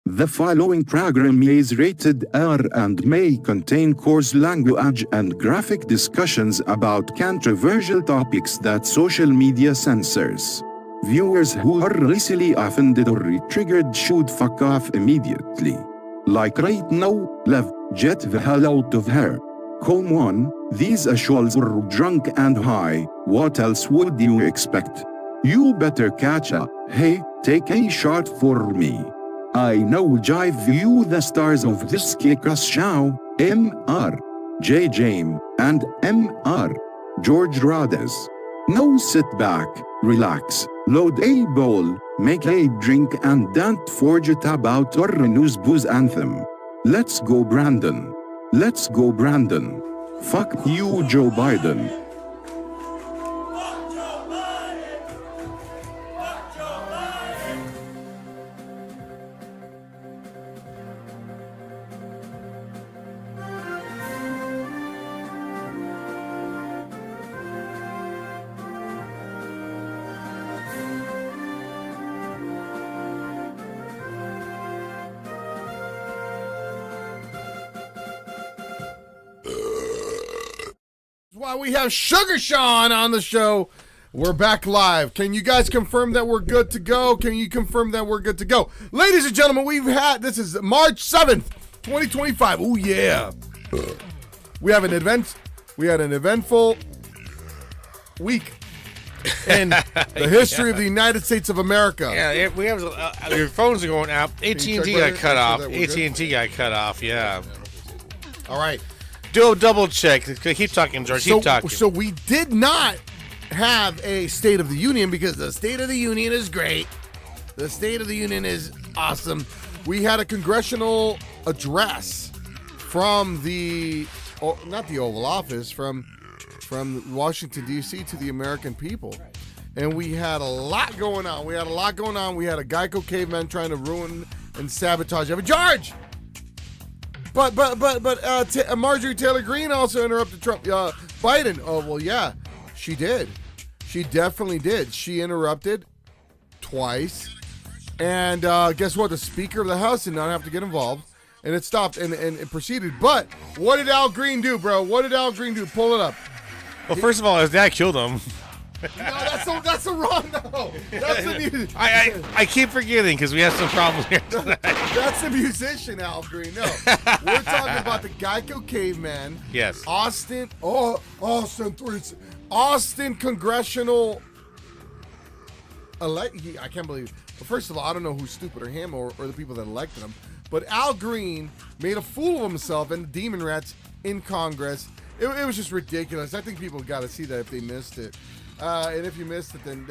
The following program is rated R and may contain coarse language and graphic discussions about controversial topics that social media censors. Viewers who are easily offended or triggered should fuck off immediately. Like right now, Lev, get the hell out of here. Come on, these assholes are drunk and high, what else would you expect? You better catch up. Hey, take a shot for me. I now jive you the stars of this kick-ass show, M.R. J. James, and M.R. George Rades. Now sit back, relax, load a bowl, make a drink and don't forget about our news booze anthem. Let's go Brandon. Let's go Brandon. Fuck you Joe Biden. Why we have Sugar Sean on the show. We're back live. Can you guys confirm that we're good to go? Can you confirm that we're good to go? Ladies and gentlemen, this is March 7th, 2025. Oh yeah. We had an eventful week in the history of the United States of America. Yeah, we have your phones are going out. AT&T got cut off. AT&T got cut off. Yeah. All right. Do a double check. Keep talking, George. Keep talking. So we did not have a State of the Union because the State of the Union is great. The State of the Union is awesome. We had a congressional address from not the Oval Office, from Washington, D.C. to the American people. And we had a lot going on. We had a Geico caveman trying to ruin and sabotage every George! But Marjorie Taylor Greene also interrupted Biden. Oh, well, yeah, she did. She definitely did. She interrupted twice. And guess what? The Speaker of the House did not have to get involved. And it stopped and it proceeded. But what did Al Green do, bro? What did Al Green do? Pull it up. Well, first of all, his dad killed him. No, that's the wrong. No, that's the I keep forgetting because we have some problems here tonight. That's the musician Al Green. No, we're talking about the Geico caveman. Yes. Austin congressional I can't believe it. Well, first of all, I don't know who's stupid or him or the people that elected him. But Al Green made a fool of himself and the Demonrats in Congress. It was just ridiculous. I think people got to see that if they missed it. And if you missed it, then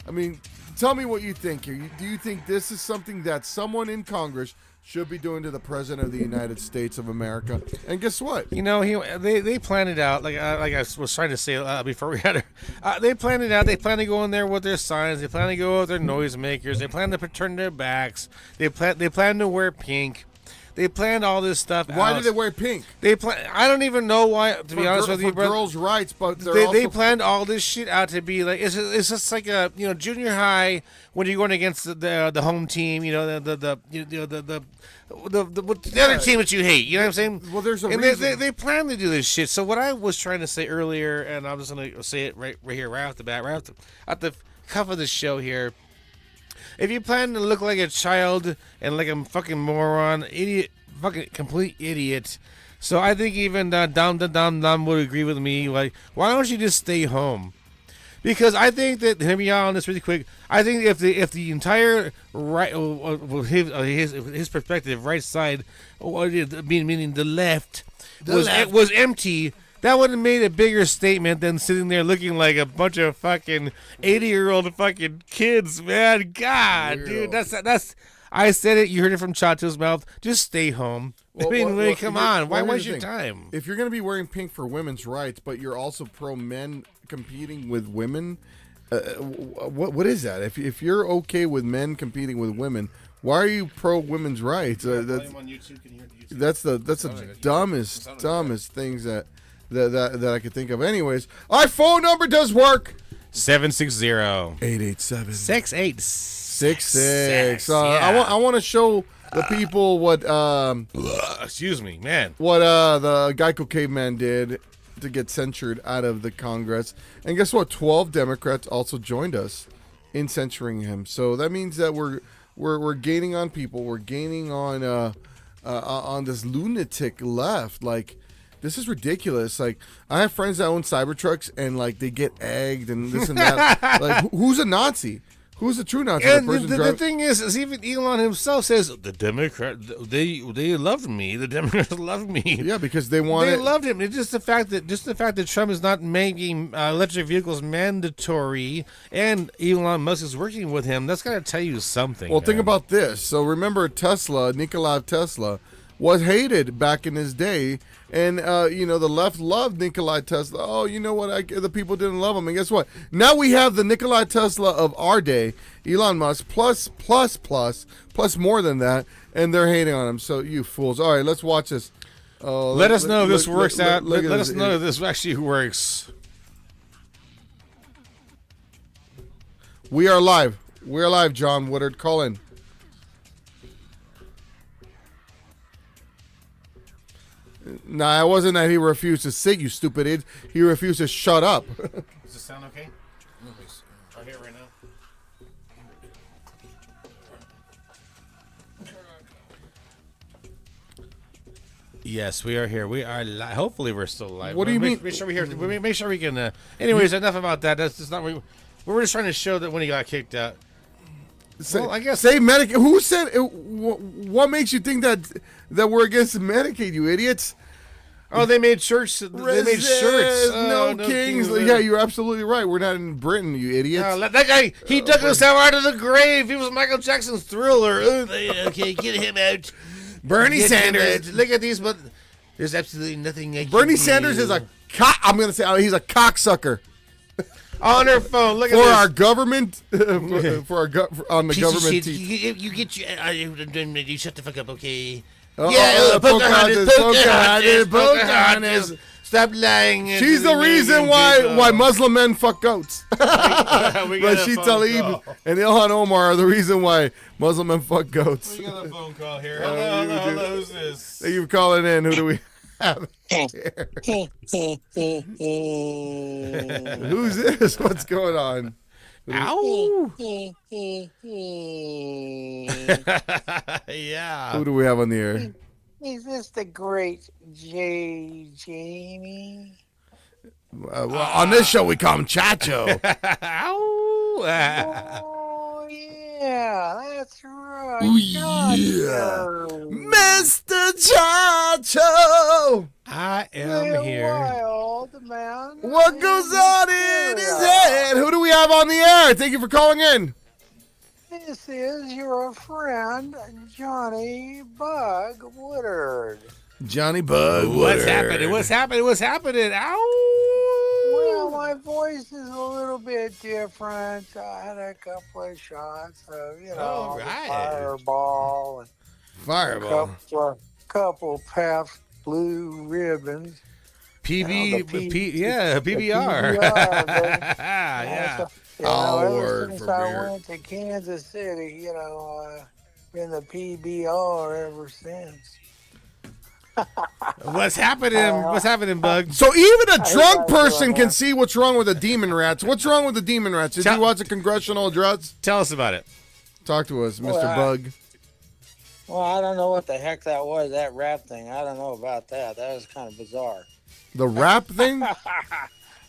I mean, tell me what you think here. Do you think this is something that someone in Congress should be doing to the President of the United States of America? And guess what? You know, they planned it out. Like I was trying to say before we had her. They planned it out. They plan to go in there with their signs. They plan to go with their noisemakers. They plan to turn their backs. They plan to wear pink. They planned all this stuff. Why did they wear pink? I don't even know why. To be honest with you, bro. Girls' rights, but they planned all this shit out to be like it's just like a junior high when you're going against the home team. The other team that you hate. You know what I'm saying? Well, there's a reason. They plan to do this shit. So what I was trying to say earlier, and I'm just gonna say it right here, right off the bat, at the cuff of the show here. If you plan to look like a child and like a fucking moron, idiot, fucking complete idiot, so I think even Dom would agree with me. Like, why don't you just stay home? Because I think that, hear me out on this really quick. I think if the entire right, his perspective, right side, meaning the left, was empty. That would have made a bigger statement than sitting there looking like a bunch of fucking 80-year-old fucking kids, man. God, dude, that's. I said it. You heard it from Chato's mouth. Just stay home. Come on. Why waste your time? If you're gonna be wearing pink for women's rights, but you're also pro men competing with women, what is that? If you're okay with men competing with women, why are you pro women's rights? That's the dumbest things that I could think of. Anyways, our phone number does work. 760 887 686 6-6. Yeah. I want to show the people what excuse me, man. what the Geico caveman did to get censured out of the Congress. And guess what? 12 Democrats also joined us in censuring him. So that means that we're gaining on people. We're gaining on this lunatic left. Like, this is ridiculous. Like, I have friends that own Cybertrucks, and like they get egged and this and that. Like, who's a Nazi? Who's the true Nazi? And the thing is even Elon himself says the Democrat they loved me. The Democrats loved me. Yeah, because they wanted. They loved him. It's just the fact that Trump is not making electric vehicles mandatory, and Elon Musk is working with him. That's got to tell you something. Well, think about this. So remember, Nikola Tesla was hated back in his day. And, the left loved Nikola Tesla. Oh, you know what? The people didn't love him. And guess what? Now we have the Nikola Tesla of our day, Elon Musk, plus more than that. And they're hating on him. So, you fools. All right, let's watch this. Let us know if this works out. Let us know if this actually works. We are live. We're live, John Woodard. Call in. Nah, it wasn't that he refused to sit, you stupid idiot. He refused to shut up. Does this sound okay? Right here, right now. Yes, we are here. We are live. Hopefully, we're still live. What do you mean? Make sure we hear. Make sure we can. Anyways, enough about that. That's just not. We're just trying to show that when he got kicked out. Well, I guess say Medicaid. Who said? What makes you think that we're against Medicaid? You idiots! Oh, they made shirts. They made shirts. No kings. Yeah, you're absolutely right. We're not in Britain, you idiots. That guy, he dug himself out of the grave. He was Michael Jackson's Thriller. Okay, get him out. Bernie Sanders. Look at these, but there's absolutely nothing. Bernie Sanders is a I'm going to say he's a cocksucker. On her phone. Look at for this. Our government. On the Piece government. You get you shut the fuck up, okay? Pocahontas. Stop lying. She's the reason why Muslim men fuck goats. Rashid Tlaib and Ilhan Omar are the reason why Muslim men fuck goats. We got a phone call here. Hello, who's this? Thank you for calling in. Who do we have here? Who's this? What's going on? Ow! Yeah. Who do we have on the air? Is this the great Jamie? On this show, we call him Chacho. Ow! Oh, yeah, that's right. Oh, yeah. Mr. Chacho! I am here. Wild, man. What goes on in his head? Who do we have on the air? Thank you for calling in. This is your friend, Johnny Bug Woodard. Johnny Bug Woodard. What's happening? Ow! Well, my voice is a little bit different. I had a couple of shots of, All right. Fireball. And Fireball. couple Pabst Blue Ribbons. PBR. Yeah. Ever since I went to Kansas City, been the PBR ever since. What's happening, Bug? So even a drunk person can see what's wrong with the Demonrats. What's wrong with the Demonrats? Did you watch a congressional address? Tell us about it. Talk to us, Mr. Bug. Well, I don't know what the heck that was, that rap thing. I don't know about that. That was kind of bizarre. The rap thing?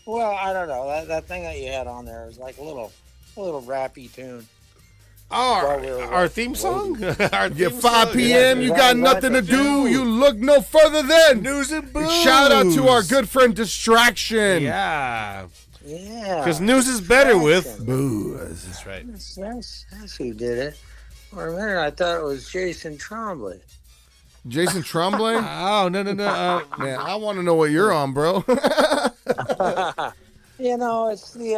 Well, I don't know. That thing that you had on there was like a little rappy tune. Oh, our theme song? Our theme 5 p.m., you got nothing to do. You look no further than News and Booze. Shout out to our good friend Distraction. Yeah. Yeah. Because news is better with booze. That's right. That's who did it. For a minute, I thought it was Jason Trombley. Jason Trombley? Oh, no. Man, I want to know what you're on, bro. It's the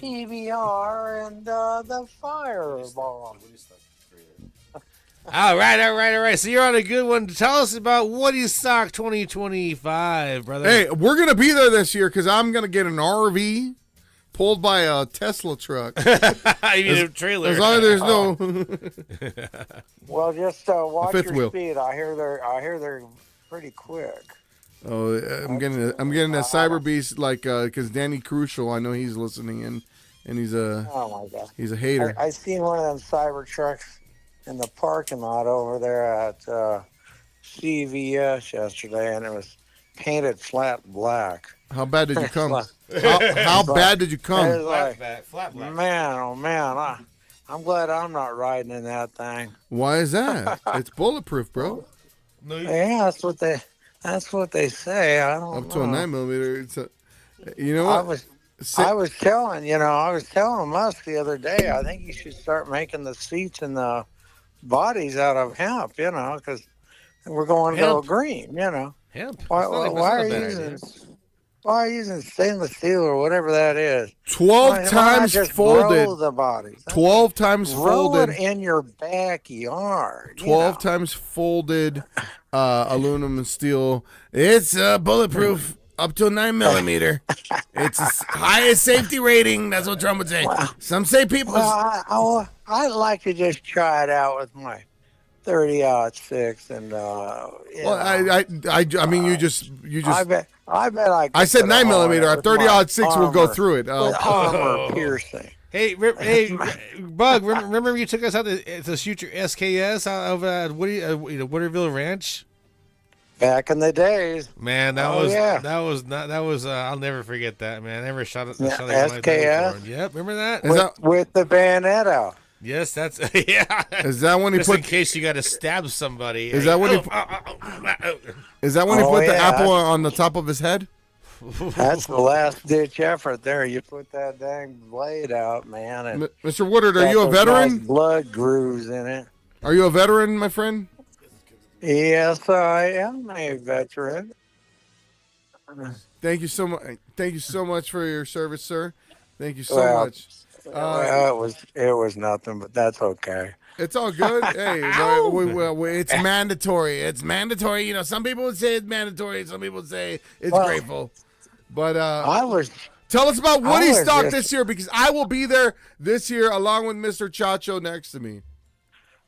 PBR and the Fireball. All right. So you're on a good one. Tell us about Woodstock 2025, brother. Hey, we're going to be there this year because I'm going to get an RV, pulled by a Tesla truck. I mean, a trailer. As long as there's no. Well, just watch fifth your wheel. speed. I hear they're pretty quick. Oh, I'm getting that Cyber Beast because Danny Crucial. I know he's listening in, and he's a he's a hater. I seen one of them cyber trucks in the parking lot over there at CVS yesterday, and it was painted flat black. How bad did you come? How bad did you come? Flat black. Man, oh man, I'm glad I'm not riding in that thing. Why is that? It's bulletproof, bro. No, Yeah, that's what they say. I don't Up know. to a 9mm. It's you know what? I was telling Musk the other day, I think you should start making the seats and the bodies out of hemp, because we're going to go green, Hemp. Why are you using stainless steel or whatever that is? 12 times just folded. roll the bodies. 12 times Roll folded. it in your backyard. 12 times folded aluminum and steel. It's bulletproof up to a 9mm. It's the highest safety rating. That's what Trump would say. Some say people. Well, I'd like to just try it out with my 30-06 and I mean, you just. I bet I said 9mm. A 30-06 will go through it. Armor piercing. Hey, Bug, remember you took us out to shoot your SKS out over at Woodardville Ranch? Back in the days. Man, that was I'll never forget that, man. I never shot it. SKS? Yep, remember that? With the bayonet. Yes, that's yeah. Is that when he Just put? in case you got to stab somebody. Is that when he? Is that when he put the apple on the top of his head? That's the last ditch effort there. You put that dang blade out, man. And Mr. Woodard, are you a veteran? nice blood grooves in it. Are you a veteran, my friend? Yes, I am a veteran. Thank you so much. Thank you so much for your service, sir. Thank you so much. It was nothing, but that's okay. It's all good. Hey, it's mandatory. It's mandatory. Some people would say it's mandatory. Some people would say it's grateful. But tell us about Woody Stock this year, because I will be there this year along with Mr. Chacho next to me.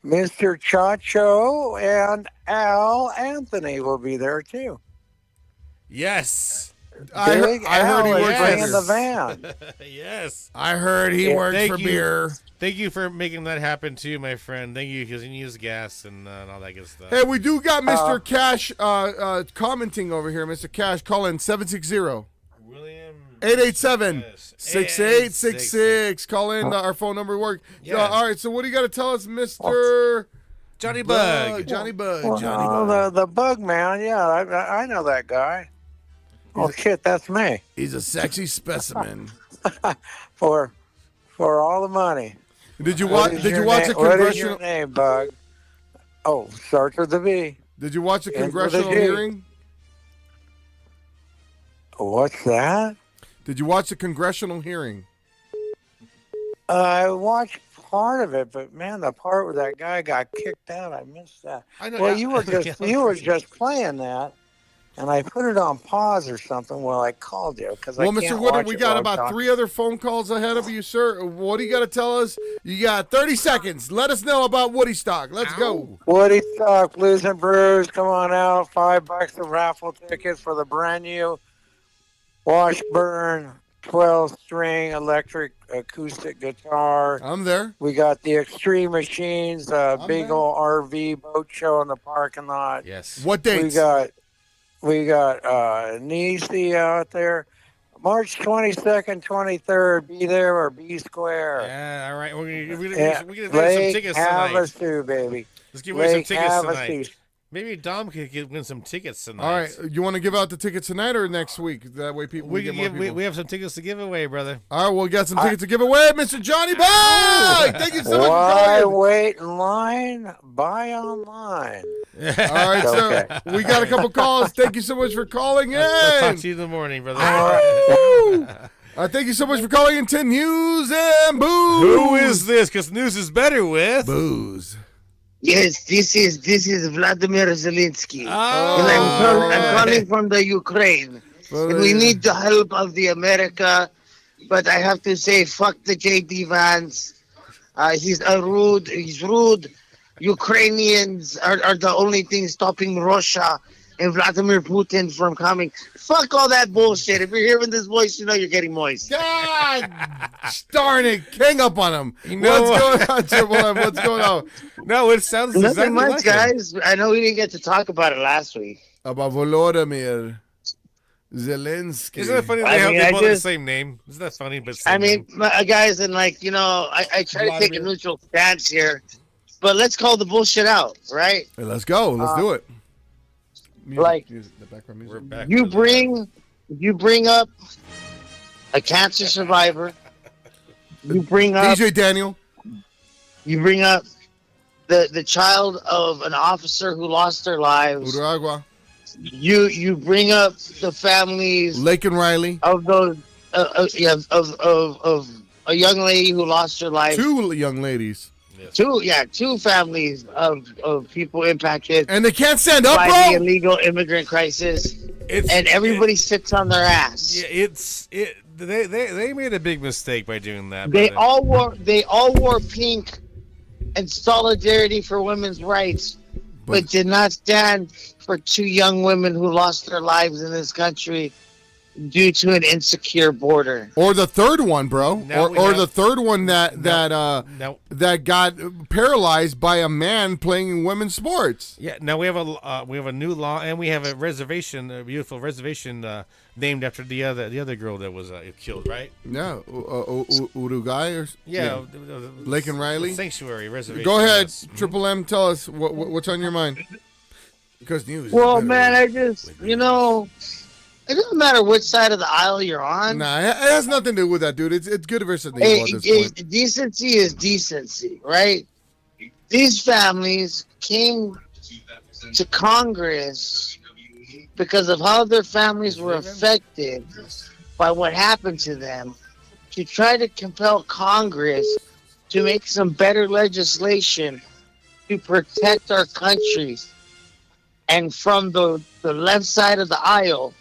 Mr. Chacho and Al Anthony will be there too. Yes. I heard he works in the van. Yes. I heard he works for beer. Thank you for making that happen too, my friend. Thank you, because he needs gas and all that good stuff. Hey, we do got Mr. Cash commenting over here. Mr. Cash, call in 760. William 887-6866. Call in. Our phone number work. Yeah. All right, so what do you got to tell us, Mr. Johnny Bug? Johnny Bug. The Bug Man. Yeah, I know that guy. Oh shit, that's me. He's a sexy specimen. For all the money. Did you watch? Did you watch the What is congressional? your name, Bug? Oh, starts with the B. Did you watch the Ends with a congressional G. hearing? What's that? Did you watch the congressional hearing? I watched part of it, but man, the part where that guy got kicked out, I missed that. I know, Well, yeah. you were just playing that, and I put it on pause or something while I called you because Well, Mr. Woodard, we got about 3 other phone calls ahead of you, sir. What do you got to tell us? You got 30 seconds. Let us know about Woody Stock. Let's go. Woody Stock, Blues and Brews, come on out. $5 of raffle tickets for the brand new Washburn 12-string electric acoustic guitar. I'm there. We got the Extreme Machines, big old RV boat show in the parking lot. Yes. What dates? We got Nisi out there. March 22nd, 23rd. Be there or be square. Yeah, all right. We're gonna get some tickets tonight. Havasu, baby. Let's give away some tickets Havasu. tonight. Maybe Dom could win some tickets tonight. All right. You want to give out the tickets tonight or next week? That way people We can can get more people. we have some tickets to give away, brother. All right, we got some tickets to give away, Mr. Johnny Bug. Thank you so much for Why calling. wait in line? Buy online. All right, so we got a couple calls. Thank you so much for calling in. I'll talk to you in the morning, brother. Woo! Thank you so much for calling in to News and Booze. Who is this? Because news is better with Booze? Yes, this is Vladimir Zelensky. Oh. And I'm calling from the Ukraine. And we need the help of the America but I have to say, fuck the JD Vance. He's rude. Ukrainians are the only thing stopping Russia and Vladimir Putin from coming. Fuck all that bullshit. If you're hearing this voice, you know you're getting moist. God darn it. Hang up on him. You know What's going on, Triple M? What's going on? No, it sounds Nothing exactly much, like him. guys. I know we didn't get to talk about it last week. About Volodymyr Zelensky. Isn't it funny I they mean, both I have the just- same name? Isn't that funny? But I same mean, name. guys, and like, you know, I try to take a neutral stance here, but let's call the bullshit out, right? Hey, let's go. Let's do it. Like, the background music. We're back. You bring up a cancer survivor. You bring up DJ Daniel. the child of an officer who lost their lives. Uragua. You bring up the families Lake and Riley. of those of a young lady who lost her life. Two young ladies. Two families of people impacted And they can't stand up, by the bro. illegal immigrant crisis, and everybody sits on their ass. Yeah, they made a big mistake by doing that. They brother. all wore pink and solidarity for women's rights, but did not stand for two young women who lost their lives in this country due to an insecure border. Or the third one, bro. Now we Or have- the third one that No. that got paralyzed by a man playing women's sports. Yeah, now we have a new law, and we have a reservation, a beautiful reservation named after the other girl that was killed, right? Yeah, Uruguay or Yeah, Lake and Riley? Sanctuary Reservation. Go ahead, yes. Triple M. Tell us what's on your mind. Because news. is Well, better. man, I just, you know, it doesn't matter which side of the aisle you're on. Nah, it has nothing to do with that, dude. It's good versus the evil at this point. Decency is decency, right? These families came to Congress because of how their families were affected by what happened to them, to try to compel Congress to make some better legislation to protect our country. And from the left side of the aisle,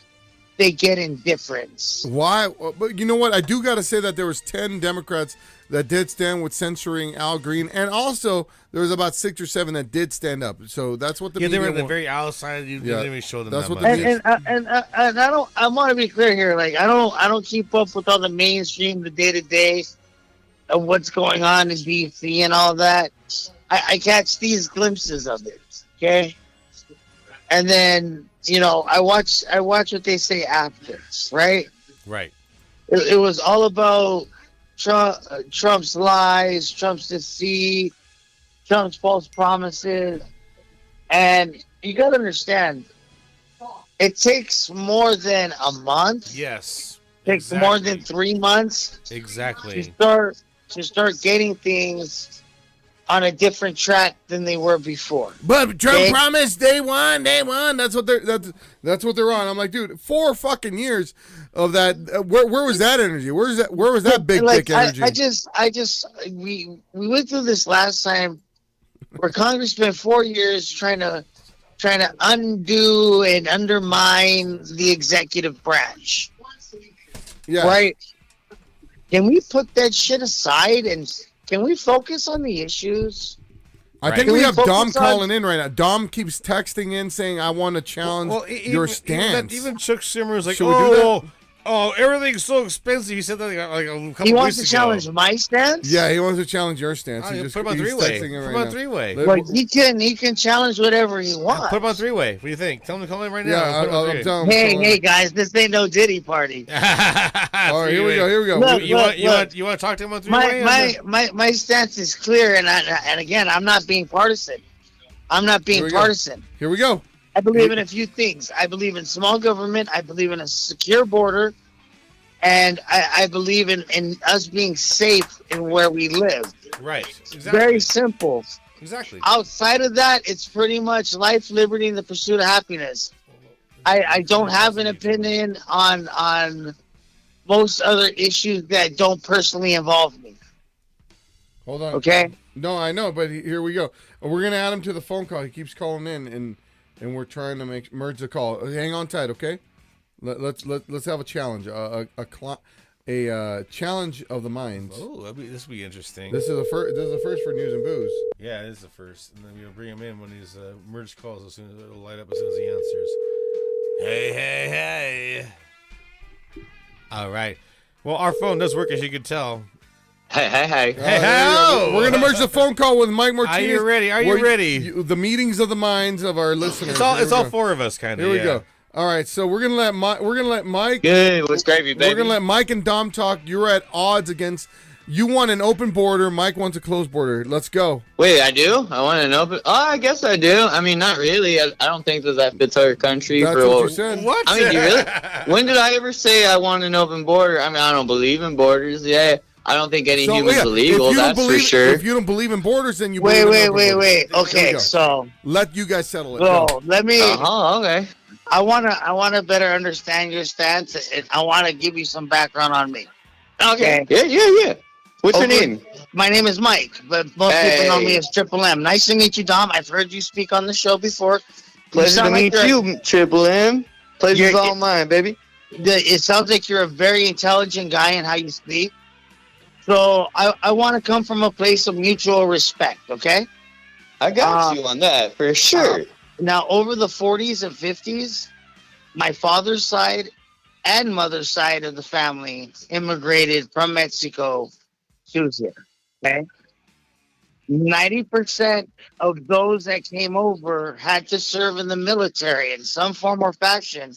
they get indifference. Why? But you know what? I do got to say that there was 10 Democrats that did stand with censoring Al Green, and also there was about 6 or 7 that did stand up. So that's what the Yeah, they media were on the want. very outside. You didn't even show them That's that what much. the And I don't. I want to be clear here. Like I don't keep up with all the mainstream, the day to day of what's going on in DC and all that. I catch these glimpses of it. Okay, and then you know I watch what they say after. Right. Right. It was all about Trump's lies, Trump's deceit, Trump's false promises, and you got to understand. It takes more than a month. Yes. Takes more than 3 months Exactly. to start getting things on a different track than they were before. But Trump Okay. promised day one. That's what they're on. I'm like, dude, 4 fucking years of that. Where was that energy? Where was that big dick energy? We went through this last time where Congress spent 4 years trying to undo and undermine the executive branch. Yeah. Right? Can we put that shit aside and can we focus on the issues? I Right. think Can we we have Dom focus on- calling in right now. Dom keeps texting in saying, "I want to challenge your stance." Even Chuck Schumer was like, Should we do that? oh, everything's so expensive. He said that like a couple He wants weeks to ago. challenge my stance? Yeah, he wants to challenge your stance. Oh, He yeah, just, put him on he's three-way. texting it Put right him on now. three-way. Like he can challenge whatever he wants. Put him on three-way. What do you think? Tell him to call in right now. Yeah, Put him on I'm three-way. telling him. Hey guys, this ain't no Diddy party. All right, here we go. Look, You want to talk to him on three-way? My stance is clear, and again, I'm not being partisan. Here we go. Here we go. I believe in a few things. I believe in small government. I believe in a secure border, and I believe in us being safe in where we live. Right. Exactly. Very simple. Exactly. Outside of that, it's pretty much life, liberty, and the pursuit of happiness. I don't have an opinion on most other issues that don't personally involve me. Hold on. Okay? No, I know, but here we go. We're gonna add him to the phone call. He keeps calling in, and we're trying to merge the call. Hang on tight, okay? Let's have a challenge. challenge of the minds. Oh, this will be interesting. This is the first. This is the first for news and booze. Yeah, it is the first, and then we'll bring him in when he's merged calls as soon as it'll light up as soon as he answers. Hey. All right. Well, our phone does work, as you can tell. Hey. We're gonna merge the phone call with Mike Martinez. Are you ready? Are you ready? The meetings of the minds of our listeners. It's all four of us, kind of. Here we go. All right, so we're gonna let Mike. Good. What's gravy, baby? We're gonna let Mike and Dom talk. You're at odds against. You want an open border. Mike wants a closed border. Let's go. Wait, I do? I want an open. Oh, I guess I do. I mean, not really. I don't think that fits our country. That's what you said. What? I mean, do you really? When did I ever say I want an open border? I mean, I don't believe in borders. Yeah. I don't think any human's illegal, that's for sure. If you don't believe in borders, then you wait. believe Okay, so let you guys settle it. So let me. Okay. I wanna better understand your stance, and I wanna give you some background on me. Okay. Yeah. What's your name? My name is Mike, but most people know me as Triple M. Nice to meet you, Dom. I've heard you speak on the show before. Pleasure to meet you, Triple M. Pleasure's all mine, baby. It sounds like you're a very intelligent guy in how you speak. So I want to come from a place of mutual respect, okay? I got you on that, for sure. Now, over the 40s and 50s, my father's side and mother's side of the family immigrated from Mexico to here, okay? 90% of those that came over had to serve in the military in some form or fashion.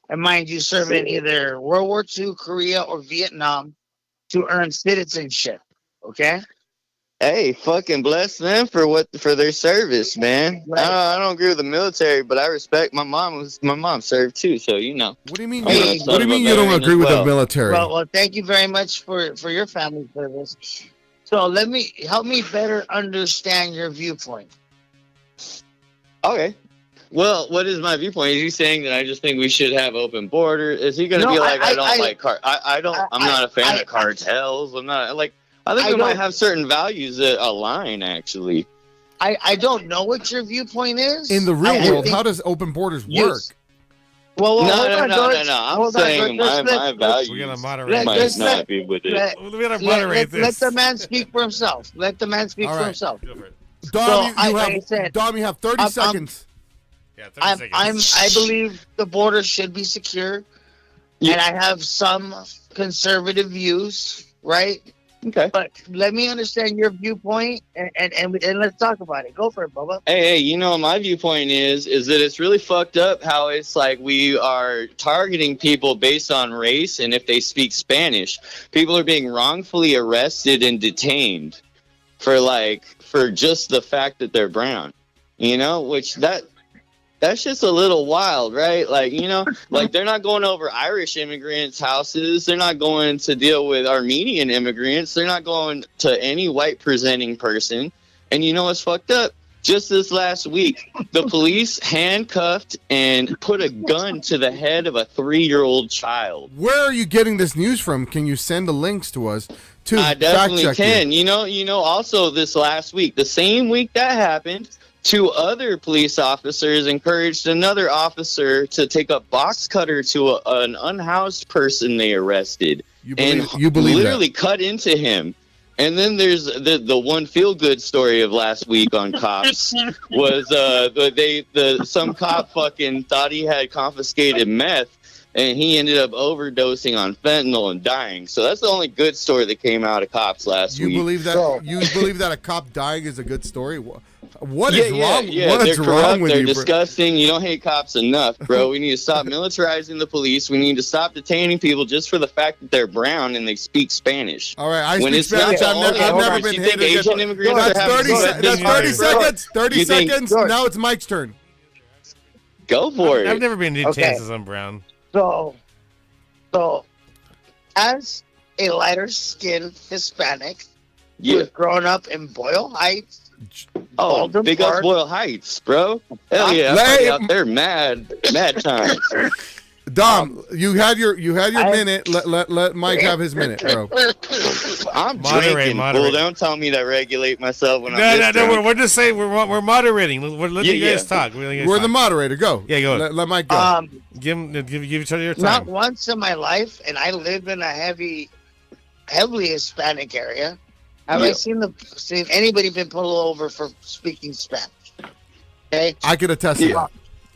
And mind you, serve in either World War II, Korea, or Vietnam to earn citizenship, okay? Hey, fucking bless them for their service, man. Right. I don't agree with the military, but I respect my mom served too, so you know. What do you mean? Hey, What do you mean you don't agree with the military? Well, thank you very much for your family service. So help me better understand your viewpoint. Okay. Well, what is my viewpoint? Is he saying that I just think we should have open borders? Is he going to be like, I don't like I'm not a fan of cartels. I'm not like, I think we might have certain values that align, actually. I don't know what your viewpoint is. In the real world, how does open borders work? Well, no. I'm saying my values. We're going to moderate. Might not be with it. We're going to moderate this. Let the man speak for himself. Let the man speak for himself. Dom, you have 30 seconds. Yeah, 30 seconds. I believe the border should be secure, and I have some conservative views, right? Okay. But let me understand your viewpoint, and let's talk about it. Go for it, Bubba. Hey, you know, my viewpoint is that it's really fucked up how it's like we are targeting people based on race, and if they speak Spanish, people are being wrongfully arrested and detained for just the fact that they're brown. You know, which that's just a little wild, right? Like, you know, like they're not going over Irish immigrants' houses. They're not going to deal with Armenian immigrants. They're not going to any white presenting person. And you know what's fucked up? Just this last week, the police handcuffed and put a gun to the head of a 3-year-old child. Where are you getting this news from? Can you send the links to us? I definitely can. You know, also this last week, the same week that happened, 2 other police officers encouraged another officer to take a box cutter to an unhoused person they arrested. You believe literally cut into him. And then there's the one feel-good story of last week on cops was some cop fucking thought he had confiscated meth, and he ended up overdosing on fentanyl and dying. So that's the only good story that came out of cops last week. You believe that a cop dying is a good story? What is wrong? Yeah, what is they're wrong corrupt, with they're you? disgusting. You don't hate cops enough, bro. We need to stop militarizing the police. We need to stop detaining people just for the fact that they're brown and they speak Spanish. All right, I speak Spanish. I've never been hated. Asian immigrants That's 30 seconds. 30 seconds. Now it's Mike's turn. Go for it. I've never been detained since I'm brown. So, as a lighter skinned Hispanic who has grown up in Boyle Heights. Oh, big up Boyle Heights, bro. Hell yeah, I'm out there mad times. Dom, you had your minute. Let Mike have his minute, bro. I'm Moderate, drinking. moderate. Well, don't tell me to regulate myself when I'm No, this drunk. we're just saying we're moderating. We're letting you Yeah, guys talk. We're the moderator. Go. Yeah, go. Let Mike go. Give each other your Not time. once in my life, and I live in a heavily Hispanic area. Have I seen anybody been pulled over for speaking Spanish? Okay, I could attest to that.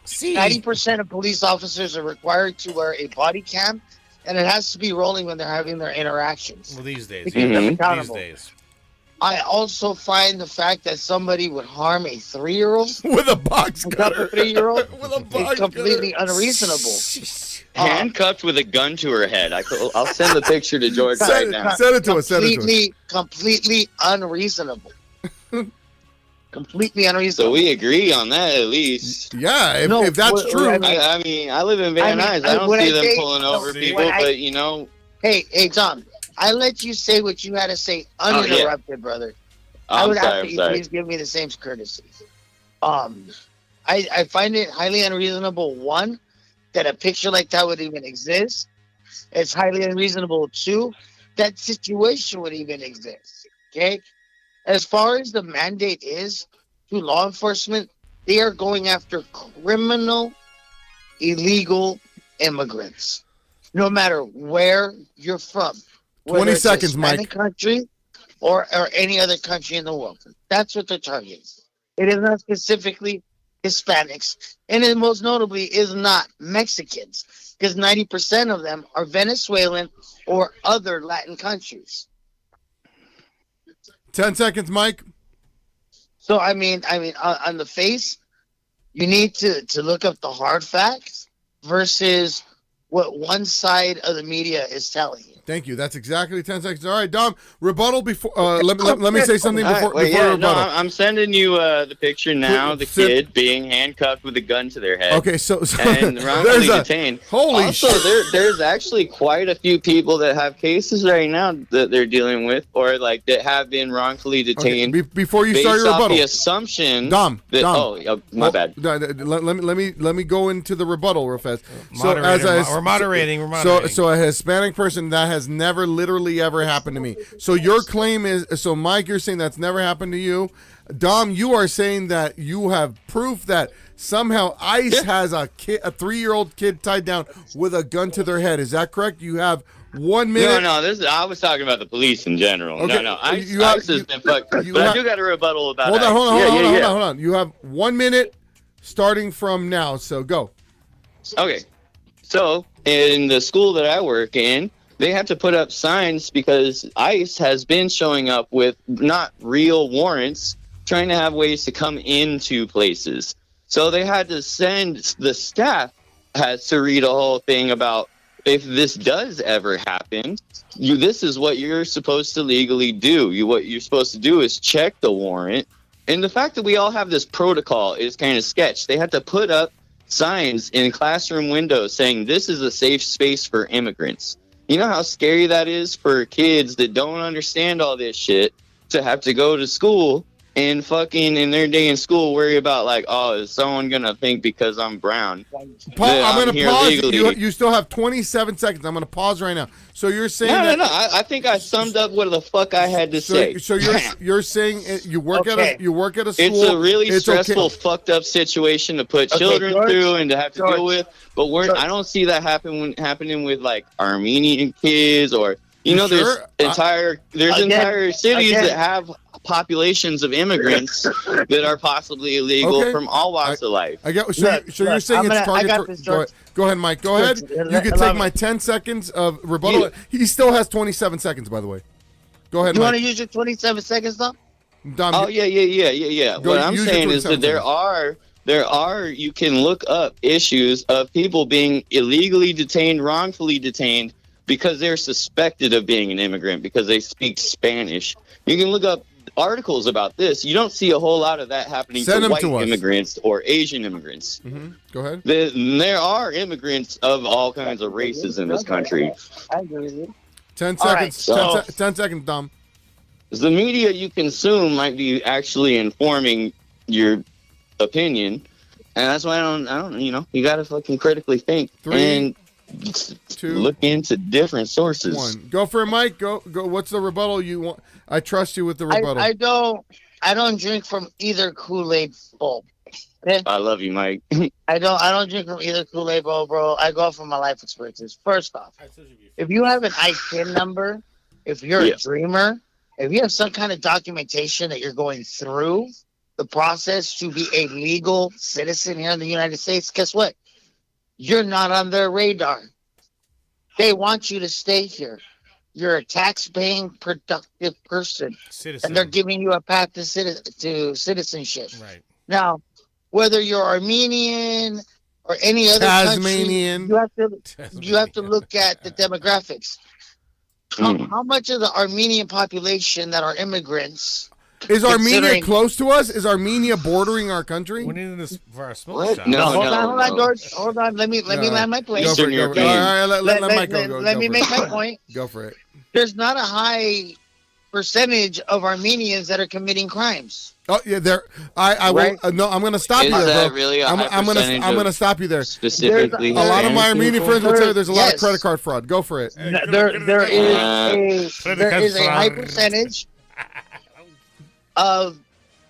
90% of police officers are required to wear a body cam, and it has to be rolling when they're having their interactions. Well, these days. To keep them These accountable. days. I also find the fact that somebody would harm a 3-year-old With a box a cutter. 3-year-old With a is box completely cutter. unreasonable. Handcuffed with a gun to her head. I'll send the picture to George right now. Send it to us. Completely unreasonable. Completely unreasonable. So we agree on that at least. Yeah, if that's well, true. I mean, I live in Van Nuys. I don't when see I them say- pulling over when people, I- but you know. Hey, Tom, I let you say what you had to say Oh, yeah. uninterrupted, brother. I I'm would sorry. ask I'm that you sorry. please give me the same courtesy. I find it highly unreasonable, one, that a picture like that would even exist. It's highly unreasonable, two, that situation would even exist. Okay? As far as the mandate is to law enforcement, they are going after criminal, illegal immigrants. No matter where you're from. 20 Whether it's a seconds, Hispanic Mike. country or any other country in the world. That's what they're targeting. It is not specifically Hispanics, and it most notably is not Mexicans, because 90% of them are Venezuelan or other Latin countries. 10 seconds, Mike. So I mean, on the face, you need to look up the hard facts versus what one side of the media is telling you. Thank you. That's exactly 10 seconds. All right, Dom, rebuttal before. Let me say something before, Wait, before yeah, rebuttal. no, I'm sending you the picture now. The kid being handcuffed with a gun to their head. Okay, so And wrongfully detained. Holy also, shit. there's actually quite a few people that have cases right now that they're dealing with, or like that have been wrongfully detained. Okay, before you based start your off rebuttal, the assumption. Dom. My bad. Let me go into the rebuttal real fast. We're moderating. So a Hispanic person, that has never literally ever happened to me. So your claim is, so Mike, you're saying that's never happened to you. Dom, you are saying that you have proof that somehow ICE has a 3-year-old kid tied down with a gun to their head. Is that correct? You have 1 minute. No, I was talking about the police in general. Okay. No, ICE has been fucked. But I do got a rebuttal about Hold ICE. on. Hold on. You have 1 minute starting from now. So go. Okay. So in the school that I work in, they have to put up signs because ICE has been showing up with not real warrants, trying to have ways to come into places. So they had to send, the staff has to read a whole thing about, if this does ever happen, this is what you're supposed to legally do. What you're supposed to do is check the warrant. And the fact that we all have this protocol is kind of sketch. They had to put up signs in classroom windows saying this is a safe space for immigrants. You know how scary that is for kids that don't understand all this shit to have to go to school and fucking in their day in school worry about like, oh, is someone gonna think because I'm brown? I'm going to pause. You still have 27 seconds. I'm going to pause right now. So you're saying No. I think I summed up what the fuck I had to say. So you're saying you work at a school. It's a really stressful, fucked up situation to put children through and to have to deal with. But I don't see that happening with like Armenian kids or there's entire cities that have populations of immigrants that are possibly illegal from all walks of life. I get. So you're saying it's targeted for. Go ahead, Mike. Go ahead. You can take my 10 seconds of rebuttal. Yeah. He still has 27 seconds, by the way. Go ahead, You Mike. want to use your 27 seconds, though? Dom, yeah. What I'm saying is that there are, you can look up issues of people being illegally detained, wrongfully detained, because they're suspected of being an immigrant because they speak Spanish. You can look up articles about this. You don't see a whole lot of that happening to white immigrants or Asian immigrants. Mm-hmm. Go ahead. There are immigrants of all kinds of races in this country. I agree with you. 10 seconds. Right, 10 seconds, Dom. The media you consume might be actually informing your opinion, and that's why I don't. You got to fucking critically think. 2, look into different sources. 1. Go for it, Mike. Go. What's the rebuttal you want? I trust you with the rebuttal. I don't drink from either Kool-Aid bowl. Okay? I love you, Mike. I don't drink from either Kool-Aid bowl, bro. I go from my life experiences. First off, if you have an ITIN number, if you're a dreamer, if you have some kind of documentation that you're going through the process to be a legal citizen here in the United States, guess what? You're not on their radar. They want you to stay here. You're a tax-paying, productive person, Citizen. and they're giving you a path to citizenship. Right. Now, whether you're Armenian or any other Tasmanian. country, you have to look at the demographics. How much of the Armenian population that are immigrants? Is Armenia close to us? Is Armenia bordering our country? We need this for our smoke What? shop. No, Hold on, George. Hold on. Let me land my plane. Go for it. Eastern Go for it. European. All right, let Mike go. Let me make my point. Go for it. There's not a high percentage of Armenians that are committing crimes. Oh yeah, there. I will. Right? No, I'm gonna stop Is you there, that bro. really a high I'm percentage gonna of stop you there. Specifically, A lot of my Hispanic Armenian people? friends will tell you there's a lot of Yes. credit card fraud. Go for it. There is a high percentage of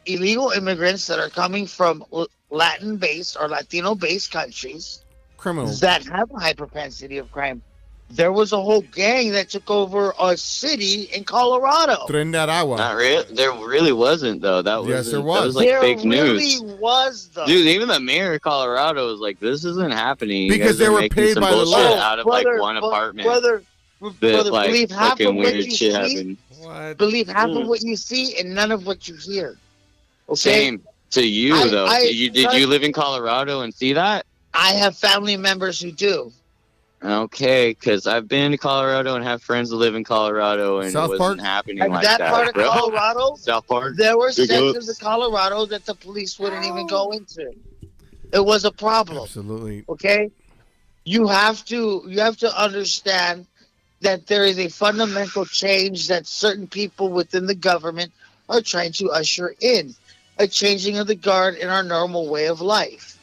illegal immigrants that are coming from Latin-based or Latino-based countries Criminals. that have a high propensity of crime. There was a whole gang that took over a city in Colorado. Tren de Aragua. Not really. There really wasn't though. That was Yes, there That was. was like There fake really news. was, though. Dude, even the mayor of Colorado was like, "This isn't happening." You Because guys they are were making paid some by the bullshit law. out of like one apartment. Brother, That like believe half of fucking what weird you shit see. happened. What? Believe half of what you see and none of what you hear. Okay? Same to you though. I- Did you live in Colorado and see that? I have family members who do. Okay, because I've been to Colorado and have friends that live in Colorado, and South it Park? wasn't happening And like that that, part of bro. Colorado, South Park. there were Big sections ups. of Colorado that the police wouldn't even go into. It was a problem. Absolutely. Okay? You have to understand that there is a fundamental change that certain people within the government are trying to usher in. A changing of the guard in our normal way of life.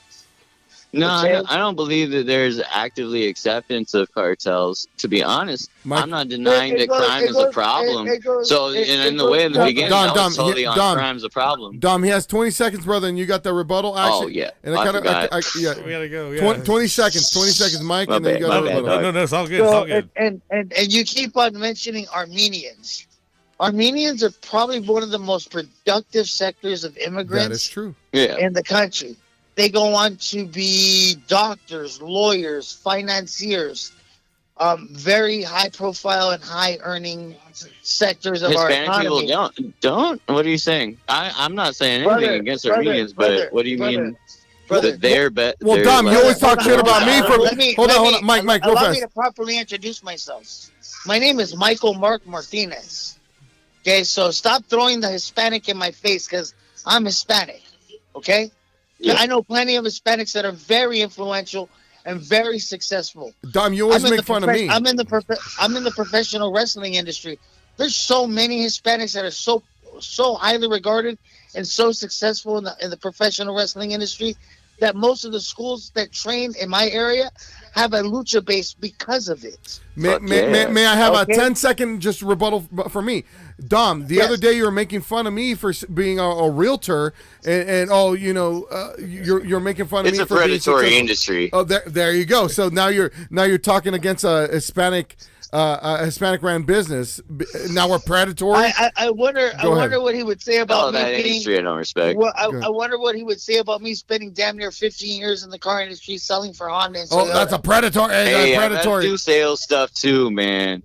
No, Okay. I don't believe that there's actively acceptance of cartels. To be honest, Mike- I'm not denying that crime is a problem. So, in the way in the Dom, beginning, Dom, I was totally on Dom. crime's a problem. Dom, he has 20 seconds, brother, and you got the rebuttal action. Oh yeah, And I kinda- forgot. yeah. We gotta go. Yeah. 20 seconds. 20 seconds, Mike, My and then you bad, got my the bad, rebuttal. No, it's all good. It's all So, good. and you keep on mentioning Armenians. Armenians are probably one of the most productive sectors of That is immigrants true. Yeah, in the country. They go on to be doctors, lawyers, financiers, very high profile and high earning sectors of our Hispanic people economy. don't. What are you saying? I'm not saying anything Brother, against brother, Armenians, brother, but what do you mean brother. that they're better? Well, Dom, you always talk shit about me for. Let me- Hold let on, me- hold on. Mike, go allow me fast. to properly introduce myself. My name is Michael Mark Martinez. Okay, so stop throwing the Hispanic in my face because I'm Hispanic. Okay? Yeah. I know plenty of Hispanics that are very influential and very successful. Dom, you always I'm in make the fun of profe- me. I'm in the professional wrestling industry. There's so many Hispanics that are so highly regarded and so successful in the professional wrestling industry that most of the schools that train in my area have a lucha base because of it. May I have Okay. a 10-second just rebuttal for me? Dom, the Yes. other day you were making fun of me for being a realtor, and you're making fun of It's me a for being predatory successful. industry. Oh, there you go. So now you're talking against a Hispanic ran business. Now we're predatory. I wonder what he would say Oh, about that me being. industry I don't respect. Well, Good. I wonder what he would say about me spending damn near 15 years in the car industry selling for Honda and Oh, Toyota. that's a predatory. Hey, I predatory. do sales stuff too, man.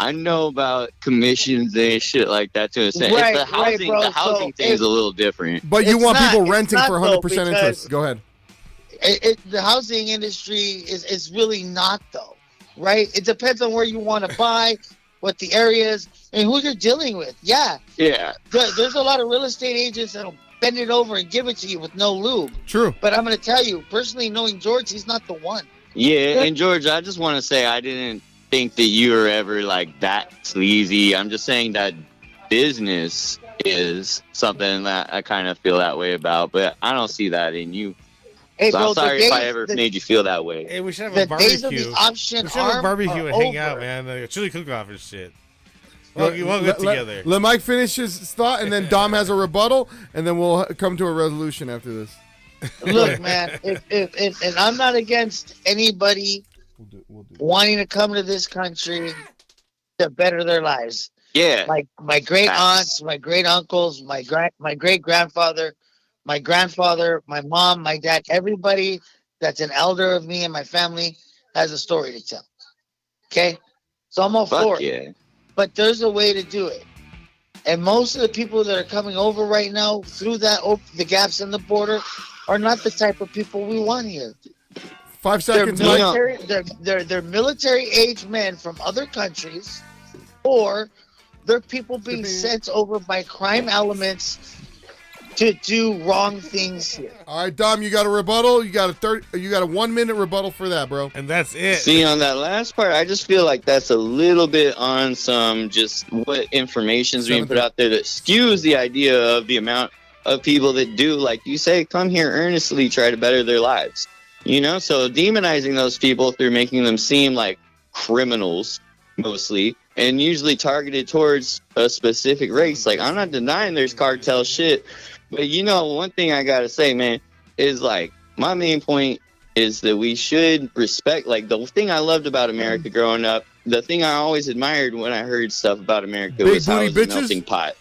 I know about commissions and shit like that too. It's Right, the right, housing, bro. the housing So thing is if- a little different. But you It's want not- people it's renting not, for though, 100% because- interest. Go ahead. The housing industry is really not, though, right? It depends on where you want to buy, what the area is, and who you're dealing with. Yeah, Yeah. there's a lot of real estate agents that'll bend it over and give it to you with no lube. True. But I'm going to tell you, personally, knowing George, he's not the one. Yeah, and George, I just want to say I didn't think that you were ever like that sleazy. I'm just saying that business is something that I kind of feel that way about, but I don't see that in you. Hey, So I'm bro, sorry if I ever made you feel that way. Hey, we should have the a barbecue. days of the option We should have a arm barbecue are and hang over. out, man. Like a chili cook-off and shit. We'll get together. Let Mike finish his thought, and then Dom has a rebuttal, and then we'll come to a resolution after this. Look, man, if and I'm not against anybody wanting to come to this country to better their lives. Yeah. Like my great aunts, my great uncles, my great grandfather, my grandfather, my mom, my dad, everybody that's an elder of me and my family has a story to tell. Okay? So I'm all for it. Yeah. But there's a way to do it. And most of the people that are coming over right now through the gaps in the border are not the type of people we want here. 5 seconds, They're Mike. military, they're military-age men from other countries, or they're people being sent over by crime elements to do wrong things here. All right, Dom, you got a rebuttal. You got a 1 minute rebuttal for that, bro. And that's it. See, on that last part, I just feel like that's a little bit on some just what information's being put out there that skews the idea of the amount of people that do, like you say, come here earnestly, try to better their lives. You know, so demonizing those people through making them seem like criminals, mostly, and usually targeted towards a specific race. Like, I'm not denying there's cartel shit, but you know, one thing I gotta say, man, is like, my main point is that we should respect, like, the thing I loved about America growing up, the thing I always admired when I heard stuff about America was how it was a melting pot.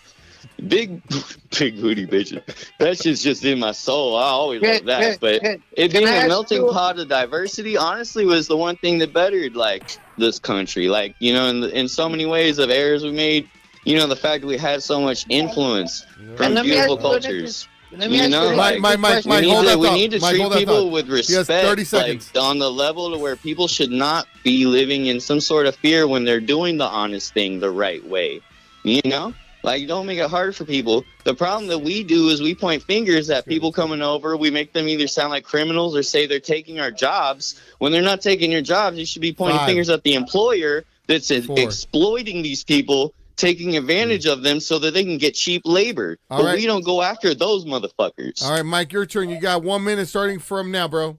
Big booty bitches. That shit's just in my soul. I always love that. But it being a melting pot of diversity, honestly, was the one thing that bettered, like, this country. Like, you know, in so many ways of errors we made, you know, the fact that we had so much influence from beautiful cultures. You know, like, we need to treat people with respect, 30 seconds. Like, on the level to where people should not be living in some sort of fear when they're doing the honest thing the right way. You know? Like, don't make it hard for people. The problem that we do is we point fingers at people coming over. We make them either sound like criminals or say they're taking our jobs. When they're not taking your jobs, you should be pointing fingers at the employer that's exploiting these people, taking advantage of them so that they can get cheap labor. But we don't go after those motherfuckers. All right, Mike, your turn. You got 1 minute starting from now, bro.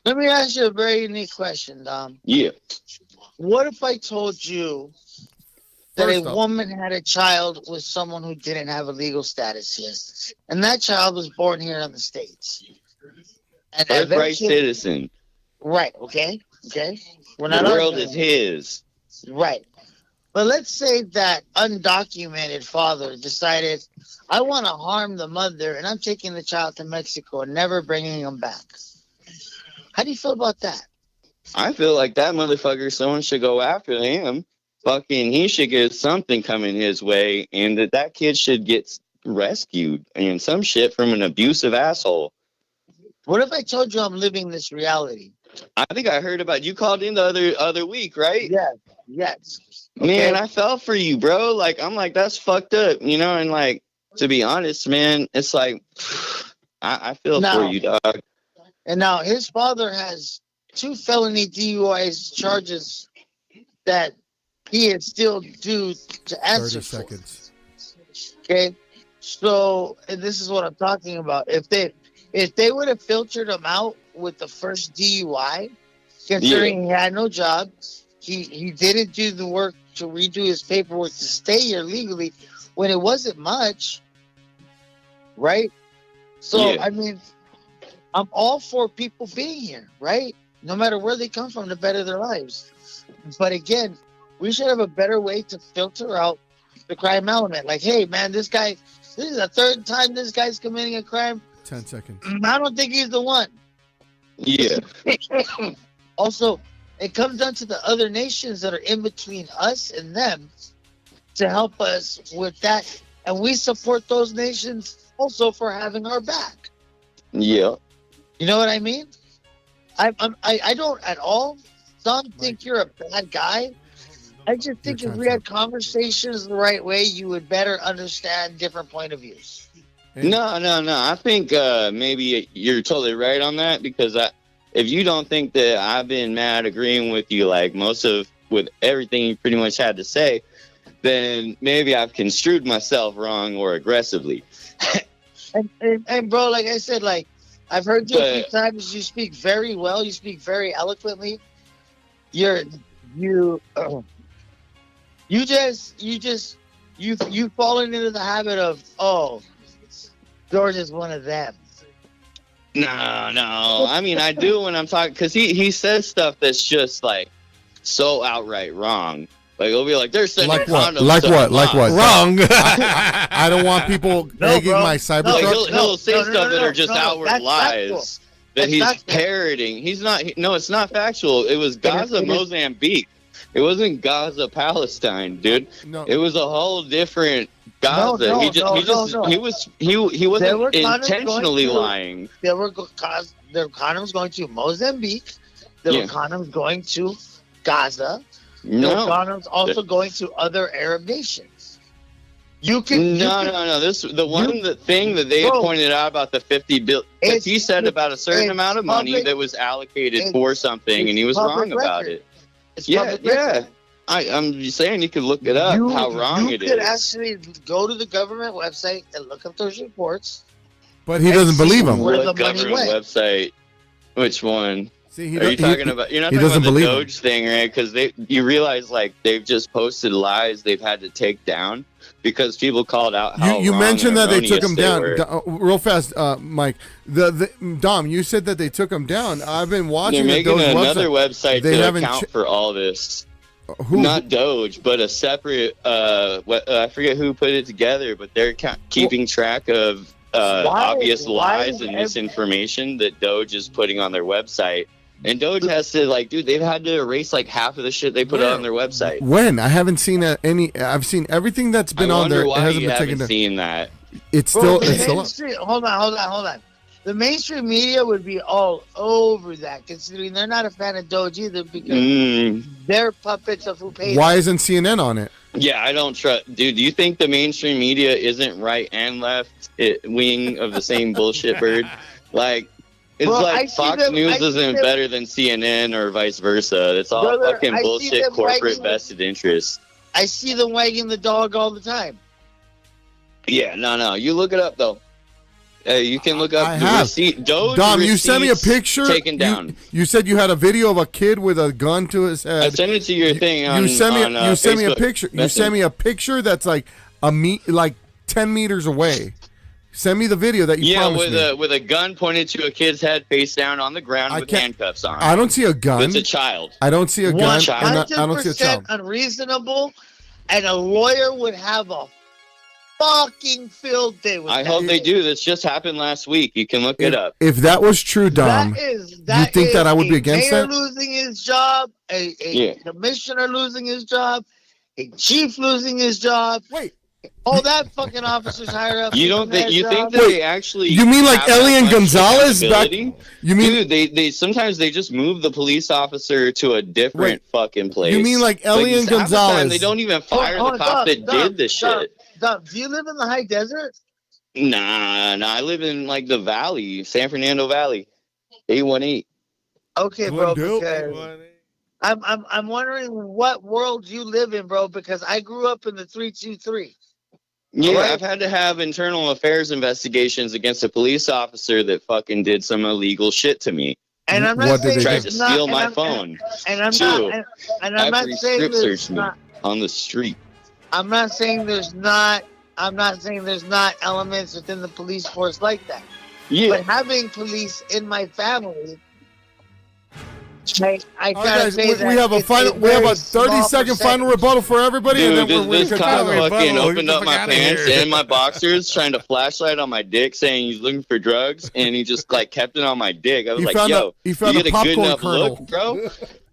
Let me ask you a very unique question, Dom. Yeah. What if I told you that a woman had a child with someone who didn't have a legal status here, and that child was born here in the States? And birthright citizen. Right, okay? We're not the world is his. Right. But let's say that undocumented father decided, I want to harm the mother, and I'm taking the child to Mexico and never bringing him back. How do you feel about that? I feel like that motherfucker, someone should go after him. Fucking, he should get something coming his way, and that kid should get rescued and some shit from an abusive asshole. What if I told you I'm living this reality? I think I heard about you called in the other week, right? Yes. Okay. Man, I fell for you, bro. Like, I'm like, that's fucked up, you know? And like, to be honest, man, it's like, I feel for you, dog. And now his father has 2 felony DUI charges that he is still due to answer 30 seconds. Okay, so and this is what I'm talking about. If they would have filtered him out with the first DUI, considering he had no job, he didn't do the work to redo his paperwork to stay here legally when it wasn't much, right? So I mean, I'm all for people being here, right? No matter where they come from, to better their lives. But again, we should have a better way to filter out the crime element. Like, hey, man, this is the 3rd time this guy's committing a crime. 10 seconds. I don't think he's the one. Yeah. Also, it comes down to the other nations that are in between us and them to help us with that. And we support those nations also for having our back. Yeah. You know what I mean? I don't at all, Tom, think you're a bad guy. I just think if we had conversations the right way, you would better understand different point of views. No. I think maybe you're totally right on that, because if you don't think that I've been mad agreeing with you, like with everything you pretty much had to say, then maybe I've construed myself wrong or aggressively. and bro, like I said, like I've heard you a few times. You speak very well. You speak very eloquently. You've fallen into the habit of, oh, George is one of them. No. I mean, I do when I'm talking, because he says stuff that's just like so outright wrong. Like, he'll be like, they're sending condoms. Like what? Wrong. I don't want people egging my Cybertruck. He'll say stuff that are just outright lies. Factual. That he's parroting. He's not. No, it's not factual. It was Gaza, Mozambique. It wasn't Gaza, Palestine, dude. No. It was a whole different Gaza. He wasn't intentionally lying. There were condoms going to Mozambique. There were condoms going to Gaza. There were condoms also going to other Arab nations. No. The thing that they had pointed out about the 50 billion, he said about a certain amount of money that was allocated for something, and he was wrong about it. Yeah. I'm just saying, you could look it up, how wrong it is. You could actually go to the government website and look up those reports. But he doesn't believe them. What government website? Which one? See, you're not talking about the Doge thing, right? Because you realize, like, they've just posted lies they've had to take down because people called out how you mentioned that they took them down were. real fast, Mike. The Dom, you said that they took them down. I've been watching. They're making another website to account for all this. Not Doge, but a separate. I forget who put it together, but they're keeping track of obvious lies and misinformation that Doge is putting on their website. And Doge has to, like, dude, they've had to erase like half of the shit they put on their website. When? I haven't seen any. I've seen everything that's been on there. Why it hasn't you been haven't taken down. seen that? It's still. Hold on. The mainstream media would be all over that, considering they're not a fan of Doge either, because they're puppets of who pays. Why isn't CNN on it? Yeah, I don't trust. Dude, do you think the mainstream media isn't right and left wing of the same bullshit bird? Like. It's like Fox News isn't better than CNN or vice versa. It's all fucking bullshit corporate vested interests. I see them wagging the dog all the time. Yeah, no. You look it up, though. You can look up the receipt. Dom, you sent me a picture. Taken down. You said you had a video of a kid with a gun to his head. I sent it to your thing on You sent me a picture. Message. You sent me a picture that's like 10 meters away. Send me the video that you promised me. With a gun pointed to a kid's head, face down on the ground with handcuffs on. I don't see a gun. It's a child. I don't see a gun. 100% I don't see a child. Unreasonable, and a lawyer would have a fucking field day with that. I hope they do. This just happened last week. You can look it up. If that was true, Dom, you think that I would be against that? A mayor losing his job, a commissioner losing his job, a chief losing his job. Wait. All that fucking officers higher up. You think that they actually? You mean like Elian Gonzalez back? You mean dude, they sometimes they just move the police officer to a different fucking place. You mean like Elian Gonzalez? They don't even fire the cop that did this shit. Do you live in the high desert? Nah. I live in like the valley, San Fernando Valley, 818. Okay, bro. Because I'm wondering what world you live in, bro. Because I grew up in the 323. Yeah, I've had to have internal affairs investigations against a police officer that fucking did some illegal shit to me. And I'm not saying tried to steal my phone. And I'm not saying there's not on the street. I'm not saying there's not elements within the police force like that. Yeah. But having police in my family, I gotta say that we have a 30-second final rebuttal for everybody. Dude, and then this cop fucking opened up my pants and my boxers, trying to flashlight on my dick, saying he's looking for drugs, and he just like kept it on my dick. I was like, "Yo, you get a good enough look, bro."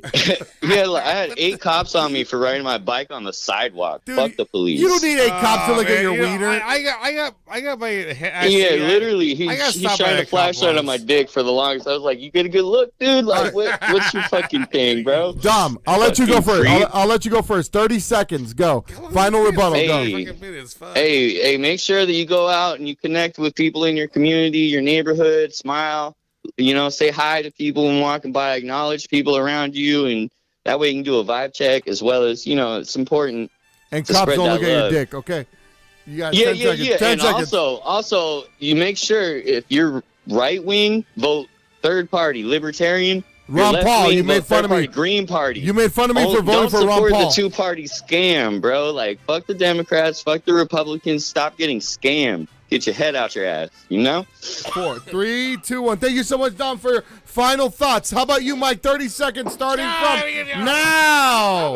I had 8 cops on me for riding my bike on the sidewalk. Dude, fuck the police. You don't need 8 cops to look at your wiener. I got my. Literally, he shined a flashlight on my dick for the longest. I was like, "You get a good look, dude. Like, what's your fucking thing, bro?" Dom, I'll let you go first. I'll let you go first. 30 seconds. Go. Final rebuttal. Go. Hey, make sure that you go out and you connect with people in your community, your neighborhood. Smile. Say hi to people when walking by, acknowledge people around you, and that way you can do a vibe check as well as, it's important. And cops don't look at your dick, okay? You got 10 seconds. 10 and seconds. Also, you make sure if you're right wing, vote third party. Libertarian, Ron left Paul, wing, you made vote fun third of me. party. Green Party. You made fun of me for voting Don't for Ron support Paul. the two-party scam, bro. Like, fuck the Democrats, fuck the Republicans. Stop getting scammed. Get your head out your ass, you know? 4, 3, 2, 1. Thank you so much, Dom, for your final thoughts. How about you, Mike? 30 seconds starting from now.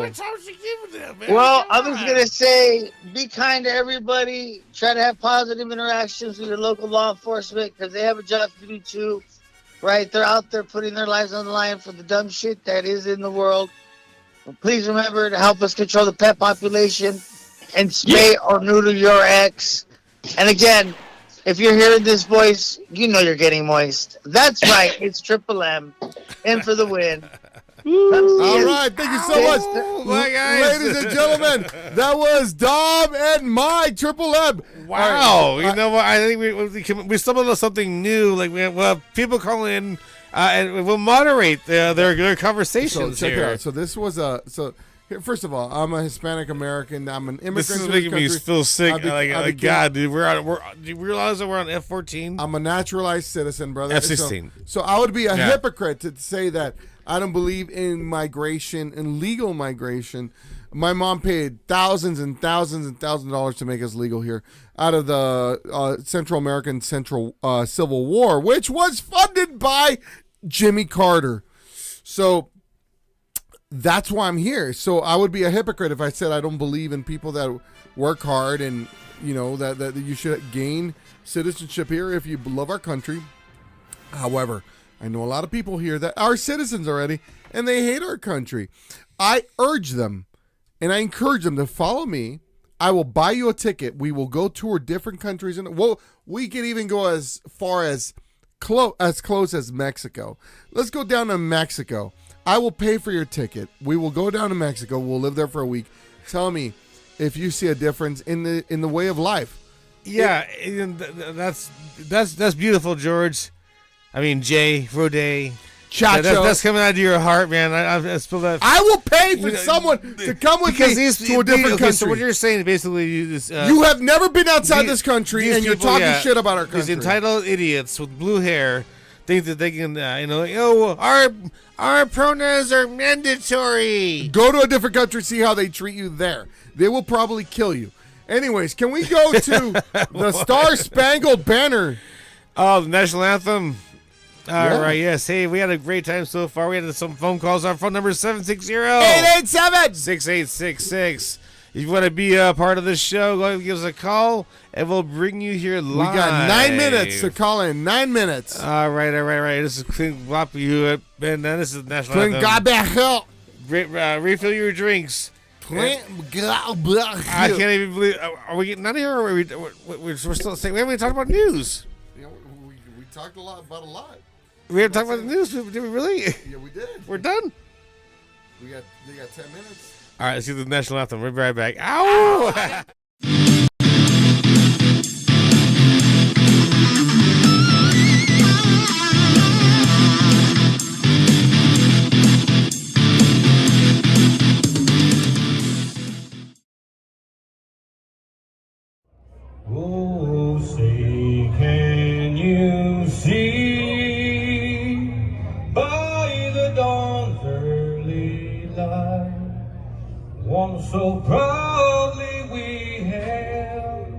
Well, I was going to say, be kind to everybody. Try to have positive interactions with your local law enforcement because they have a job to do too, right? They're out there putting their lives on the line for the dumb shit that is in the world. But please remember to help us control the pet population and spay or neuter your ex. And again, if you're hearing this voice, you know you're getting moist. That's right. It's Triple M. In for the win. All right, thank you so much, Bye, guys. ladies and gentlemen. That was Dom and Mike, Triple M. Wow, you know what? I think we stumbled on something new. Like we have people call in, and we'll moderate their conversations So check here. it out. So this was first of all, I'm a Hispanic American. I'm an immigrant. This is to making me country. feel sick. I became- God, dude, do you realize that we're on F-14? I'm a naturalized citizen, brother. F-16. So I would be a Yeah. hypocrite to say that I don't believe in migration and legal migration. My mom paid thousands and thousands and thousands of dollars to make us legal here out of the Central American Civil War, which was funded by Jimmy Carter. So that's why I'm here. So I would be a hypocrite if I said I don't believe in people that work hard and, you know, that you should gain citizenship here if you love our country. However, I know a lot of people here that are citizens already and they hate our country. I urge them and I encourage them to follow me. I will buy you a ticket. We will go tour different countries and we can even go as far as close as Mexico. Let's go down to Mexico. I will pay for your ticket. We will go down to Mexico. We'll live there for a week. Tell me if you see a difference in the way of life. Yeah, and that's beautiful, George. I mean, Jay, Rode. Chacho. That's coming out of your heart, man. I spilled that. I will pay for someone to come with me to a different country. So what you're saying, basically, you have never been outside this country, and you're talking shit about our country. These entitled idiots with blue hair think that they can, our pronouns are mandatory. Go to a different country, see how they treat you there. They will probably kill you. Anyways, can we go to the Star Spangled Banner? Oh, the national anthem. All Yeah. right, yes. Hey, we had a great time so far. We had some phone calls. Our phone number is 760-887-6866. If you want to be a part of the show, go ahead and give us a call, and we'll bring you here live. We got 9 minutes to call in. 9 minutes. All right. This is Clint Guapu, and this is the national Clint anthem. Gabahel. Refill your drinks. Clint I Gabahel. can't even believe. Are we getting out of here, or we're still saying we haven't even talked about news? We talked about a lot. We haven't talked about the news. Did we really? Yeah, we did. We're done. They got 10 minutes. All right, let's do the national anthem. We'll be right back. Ow! Oh, say can you see by the dawn's early light one so proudly we hailed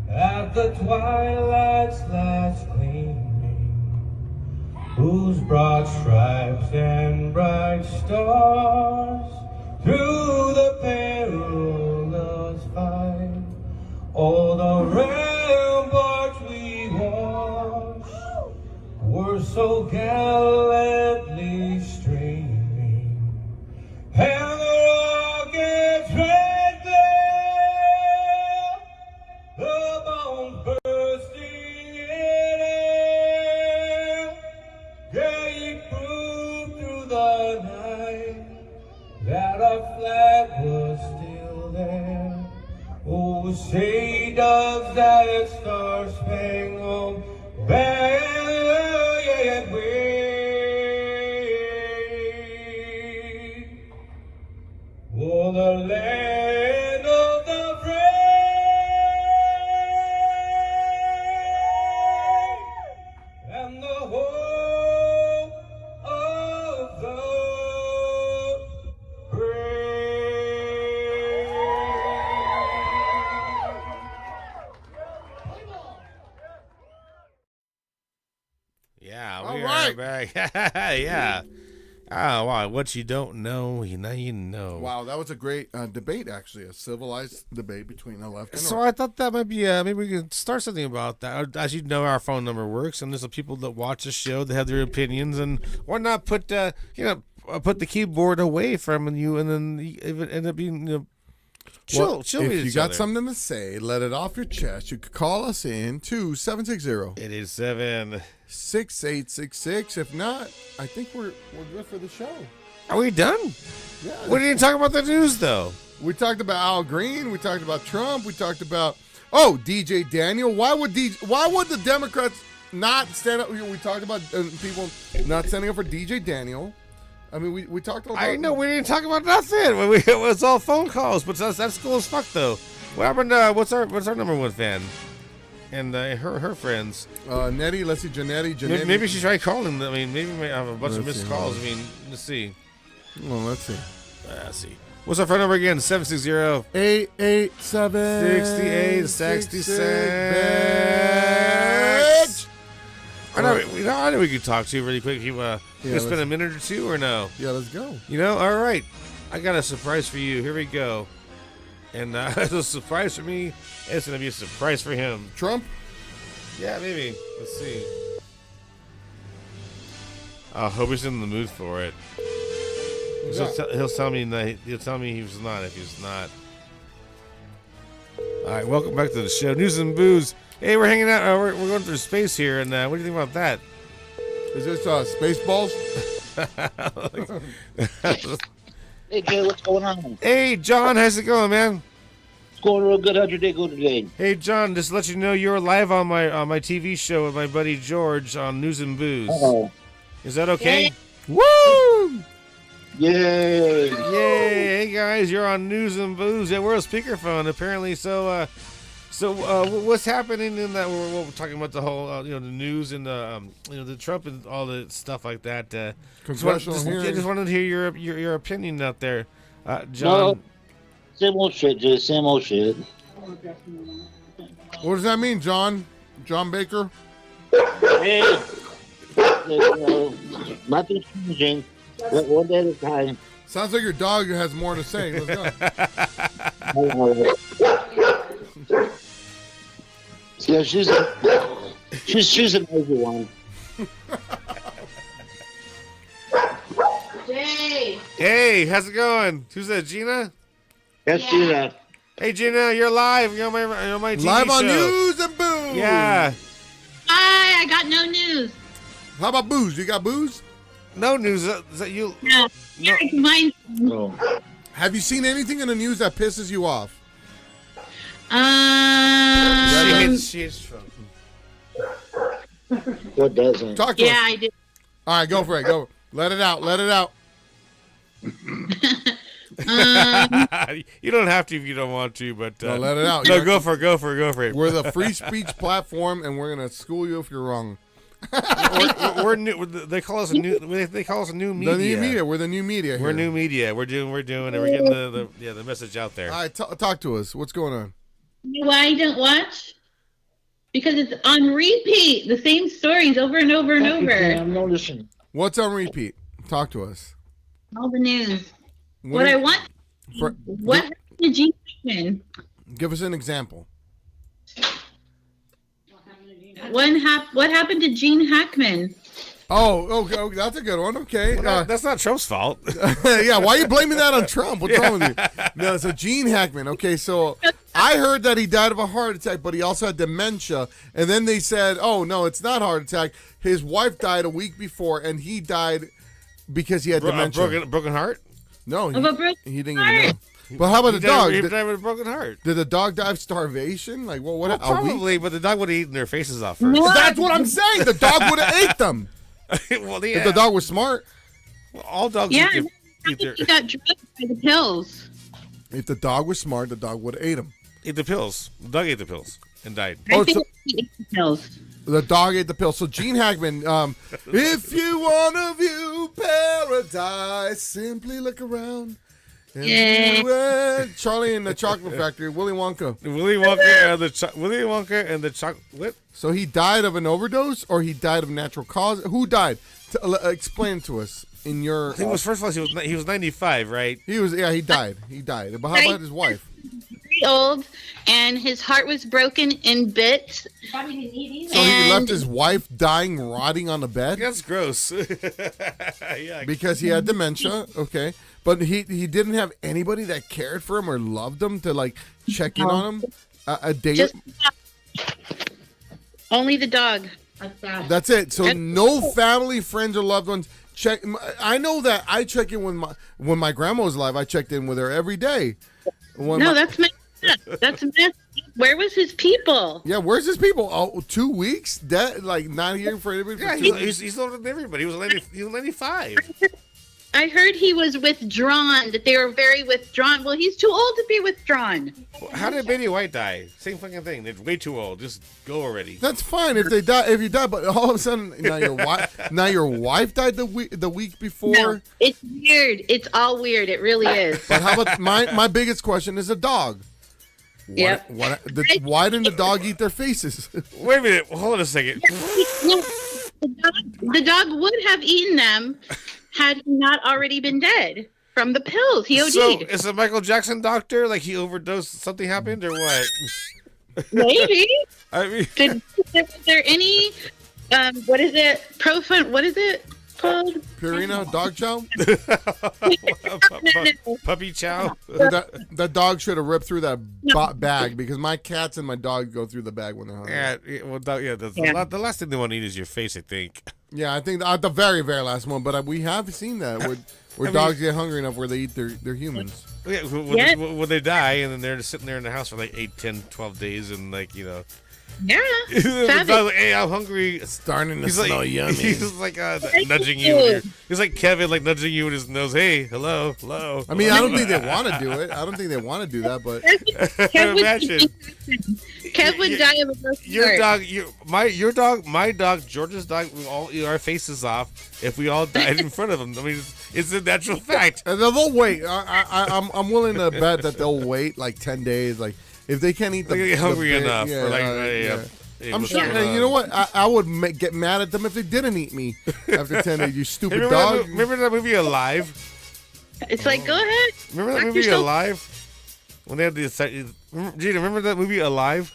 at the twilight's last gleaming, whose broad stripes and bright stars through the perilous fight all the ramparts we watched were so gallantly streaming, and the rocket's red glare, the bombs bursting in air, gave proof through the night that our flag was still there. Oh, say does that star-spangled banner yet wave o'er the land of the free right. back. Yeah. Oh, wow. What you don't know, now you know. Wow, that was a great debate, actually, a civilized debate between the left and the So right. I thought that might be, maybe we could start something about that. As you know, our phone number works, and there's some people that watch the show that have their opinions, and why not put, put the keyboard away from you, and then it end up being, chill If with you each got other. something to say, let it off your chest. You could call us in to 760-6866. 887. If not, I think we're good for the show. Are we done? Yeah. We didn't talk about the news, though. We talked about Al Green. We talked about Trump. We talked about DJ Daniel. Why would the Democrats not stand up? We talked about people not standing up for DJ Daniel. I mean, we talked about. I know we didn't talk about nothing. It was all phone calls, but that's cool as fuck, though. What happened? What's our number one fan? And her friends. Nettie, let's see, Janetti. Maybe she tried calling. I mean, maybe we might have a bunch of missed calls. I mean, let's see. Well, let's see. Let's see. What's our phone number again? 760 887 6866. I know we could talk to you really quick. You spend a minute or two or no? Yeah, let's go. All right. I got a surprise for you. Here we go. And it's a surprise for me. It's going to be a surprise for him. Trump? Yeah, maybe. Let's see. I hope he's in the mood for it. He'll tell me he's not if he's not. All right, welcome back to the show. News and booze. Hey, we're hanging out. We're going through space here, and what do you think about that? Is this Spaceballs? Hey, Jay, what's going on? Hey, John, how's it going, man? It's going real good. How'd your day go today? Hey, John, just to let you know, you're live on my TV show with my buddy George on News and Booze. Oh. Is that okay? Woo! Yay! Yay! Hey guys, you're on News and Booze. Yeah, we're a speakerphone apparently. So what's happening in that? We're talking about the whole, the news and the Trump and all the stuff like that. Congressional hearings. Just wanted to hear your opinion out there, John. No, same old shit, Jay. Same old shit. What does that mean, John? John Baker? Hey, nothing's changing. One day at a time. Sounds like your dog has more to say. Let's go. Yeah, she's an easy one. Jay. Hey, how's it going? Who's that, Gina? Yes, Yeah. Gina. Hey, Gina, you're live. You're on my TV Live on show. News and Booze. Yeah. Hi, I got no news. How about booze? You got booze? No news. Is that you? No. No. Mine. Oh. Have you seen anything in the news that pisses you off? She hates Trump. What doesn't? Talk to Yeah, us. I did. All right, go for it. Go. Let it out. Let it out. You don't have to if you don't want to, but No, let it out. No, go for it. We're the free speech platform, and we're gonna school you if you're wrong. we're new. They call us a new. They call us a new media. The new media. We're the new media here. We're new media. We're doing it. We're getting the message out there. All right, talk to us. What's going on? You know why I don't watch? Because it's on repeat. The same stories over and over and over. I'm noticing. What's on repeat? Talk to us. All the news. What I is- want. for- What happened to Gene Hackman? Give us an example. What happened to Gene Hackman? Oh, okay, that's a good one. Okay. That's not Trump's fault. Yeah, why are you blaming that on Trump? What's wrong with you? No, so Gene Hackman. Okay, so I heard that he died of a heart attack, but he also had dementia. And then they said, oh, no, it's not heart attack. His wife died a week before, and he died because he had dementia. Broken heart. No, Of a broken he didn't heart. even know. But how about the dog? He died with a broken heart. Did the dog die of starvation? Like, what? Well, a week? probably, but the dog would have eaten their faces off first. No. That's what I'm saying. The dog would have ate them. Well, yeah. If the dog was smart. Well, all dogs Yeah, eat their he got drugged by the pills. If the dog was smart, the dog would have ate him. eat the pills. The dog ate the pills and died. Oh, I think so- he ate the pills. The dog ate the pill. So Gene Hackman, if you want to view paradise, simply look around. Charlie and the Chocolate Factory, Willy Wonka. Willy Wonka and the chocolate. So he died of an overdose, or he died of natural cause? Who died? Explain to us in your. He was first of all he was 95, right? He died. He died. But how about his wife? Very old, and his heart was broken in bits. So he left his wife dying, rotting on the bed. That's gross. Yeah. Because he had dementia. Okay, but he didn't have anybody that cared for him or loved him to like check in on him a day. Just only the dog. That's it. So no family, friends, or loved ones check. I know that I check in when my grandma was alive. I checked in with her every day. That's messed up. That's messed up. Where was his people? Yeah, where's his people? Oh, 2 weeks? That like not hearing from anybody. Yeah, he's older than everybody. He was 95. I heard he was withdrawn. That they were very withdrawn. Well, he's too old to be withdrawn. How did Betty White die? Same fucking thing. They're way too old. Just go already. That's fine if they die. If you die, but all of a sudden now your wife died the week before. No, it's weird. It's all weird. It really is. But how about my biggest question is a dog. Yep. Why didn't the dog eat their faces? Wait a minute. Hold on a second. The dog would have eaten them had he not already been dead from the pills. He OD'd. So is a Michael Jackson doctor like he overdosed? Something happened or what? Maybe. I mean, was there any? What is it? What is it called? Purina dog chow. Puppy chow. That dog should have ripped through that bag because my cats and my dog go through the bag when they're hungry. The last thing they want to eat is your face, I think. Yeah, I think the very, very last one. But we have seen that where dogs get hungry enough where they eat their humans. Yeah, when they die and then they're just sitting there in the house for like 8, 10, 12 days and like, you know. Yeah. The dog's like, hey, I'm hungry. It's starting to smell smell yummy. He's like nudging you. He's like Kevin, like nudging you with his nose. Hey, hello. I mean, I don't think they want to do it. I don't think they want to do that, but imagine. Kev would die of a broken Your heart. dog, my dog, George's dog. We all eat our faces off if we all died in front of him. I mean, it's a natural fact. And they'll wait. I'm willing to bet that they'll wait like 10 days. Like if they can't eat they get hungry enough. I'm sure. You know what? I would get mad at them if they didn't eat me after 10 days. You stupid dog. Remember that movie Alive? It's like, go ahead. Remember that movie Alive? When they had Gina, remember that movie Alive?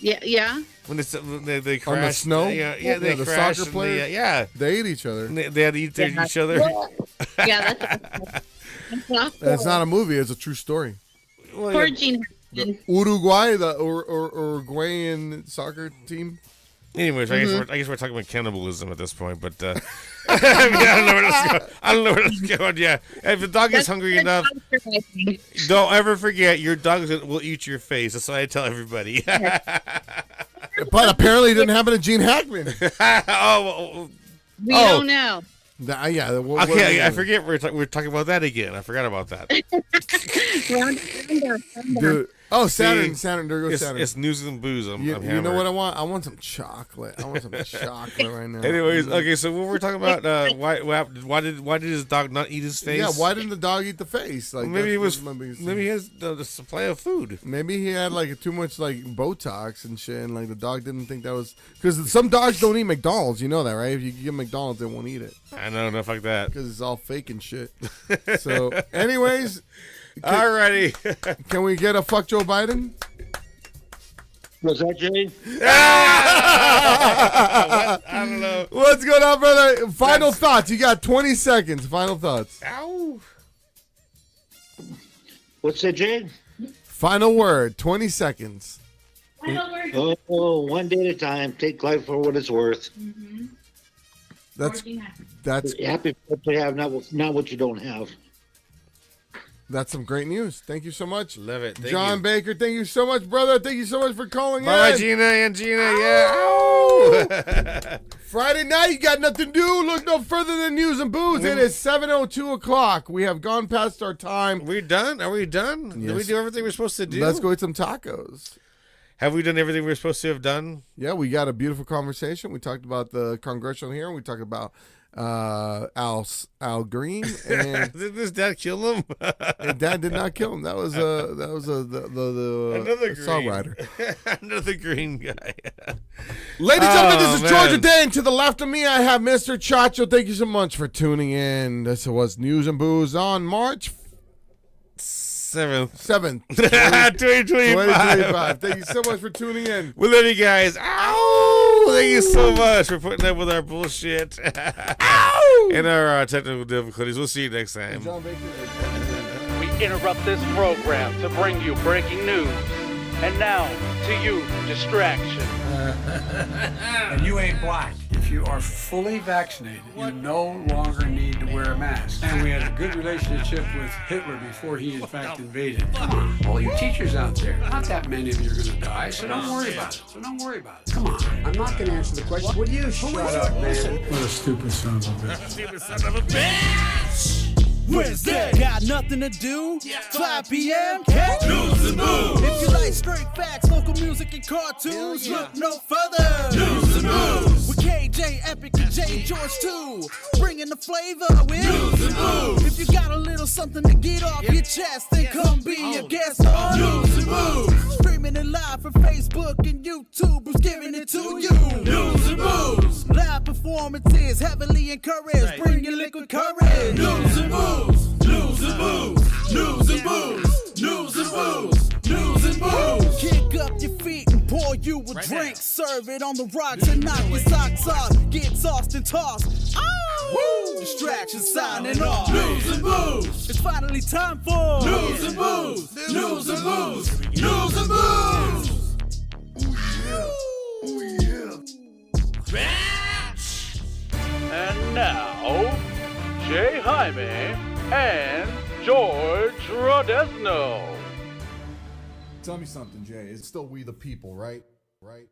Yeah. When they crashed on the snow. They the crashed soccer players. They ate each other. They had to eat each other. Yeah, that's not a movie. It's a true story. Poor Gene. Uruguay, the Uruguayan soccer team. Anyways, I guess we're talking about cannibalism at this point, but I mean, I don't know where that's going. Yeah, if the dog is hungry enough, don't ever forget your dog will eat your face. That's what I tell everybody. But apparently, it didn't happen to Gene Hackman. We don't know. Okay, I forget we're talking about that again. I forgot about that. Dude. Oh, Saturn. There goes Saturn. It's news and booze. You know what I want? I want some chocolate. I want some chocolate right now. Anyways, okay, so what we're talking about, why did his dog not eat his face? Yeah, why didn't the dog eat the face? Like maybe he has the supply of food. Maybe he had like too much like Botox and shit, and like the dog didn't think that was because some dogs don't eat McDonald's. You know that, right? If you give McDonald's, they won't eat it. I know, enough like that because it's all fake and shit. So, anyways. Alrighty. Can we get a fuck Joe Biden? Was that Jay? I don't know. What's going on, brother? Final thoughts. You got 20 seconds. Final thoughts. Ow. What's that, Jay? Final word. 20 seconds. Final word. Oh, one day at a time. Take life for what it's worth. Mm-hmm. That's happy to have, not what you don't have. That's some great news. Thank you so much. Love it. John Baker, thank you so much, brother. Thank you so much for calling Bye, in. Gina and Gina. Yeah. Friday night, you got nothing to do. Look no further than news and booze. It is 7:02 o'clock. We have gone past our time. We done? Are we done? Yes. Did we do everything we're supposed to do? Let's go eat some tacos. Have we done everything we're supposed to have done? Yeah, we got a beautiful conversation. We talked about the congressional hearing. We talked about Al Green, and Did his dad kill him? and Dad did not kill him. That was the Another songwriter. Another green guy. Ladies and gentlemen, this is man. Georgia Day, and to the left of me, I have Mr. Chacho. Thank you so much for tuning in. This was News and Booze on March 7th, 2025. Thank you so much for tuning in. We love you guys. Ow! Thank you so much for putting up with our bullshit. Ow! And our technical difficulties. We'll see you next time. We interrupt this program to bring you breaking news. And now, to you, distraction. And you ain't black. If you are fully vaccinated, you no longer need to wear a mask. And we had a good relationship with Hitler before he, in fact, invaded. Come on, all you teachers out there, not that many of you are going to die, so don't worry about it. Come on, I'm not going to answer the question. Will you shut up, man? What a stupid son of a bitch. Stupid son of a bitch! Wednesday, got nothing to do? 5 p.m. Catch News and Booze. If you like straight facts, local music, and cartoons, look no further. News and Booze. With KJ, Epic, and J. George too. Bringing the flavor with News and Booze. If you got a little something to get off your chest, then come be a guest on News and Booze. Streaming it live from Facebook and YouTube. Who's giving it to you? News and Booze. Live performances heavily encouraged. Bring your liquid courage. News and Booze. News and Booze. News and Booze. News and Booze. News and Booze. Kick up your feet and pour you a drink. Serve it on the rocks and knock your socks off. Get tossed and tossed. Oh! Woo! Distraction signing off. News and Booze. It's finally time for News and Booze. News and Booze. News and Booze. Oh yeah. And now, Jay Jaime and George Rodesno. Tell me something, Jay. It's still we the people, right? Right?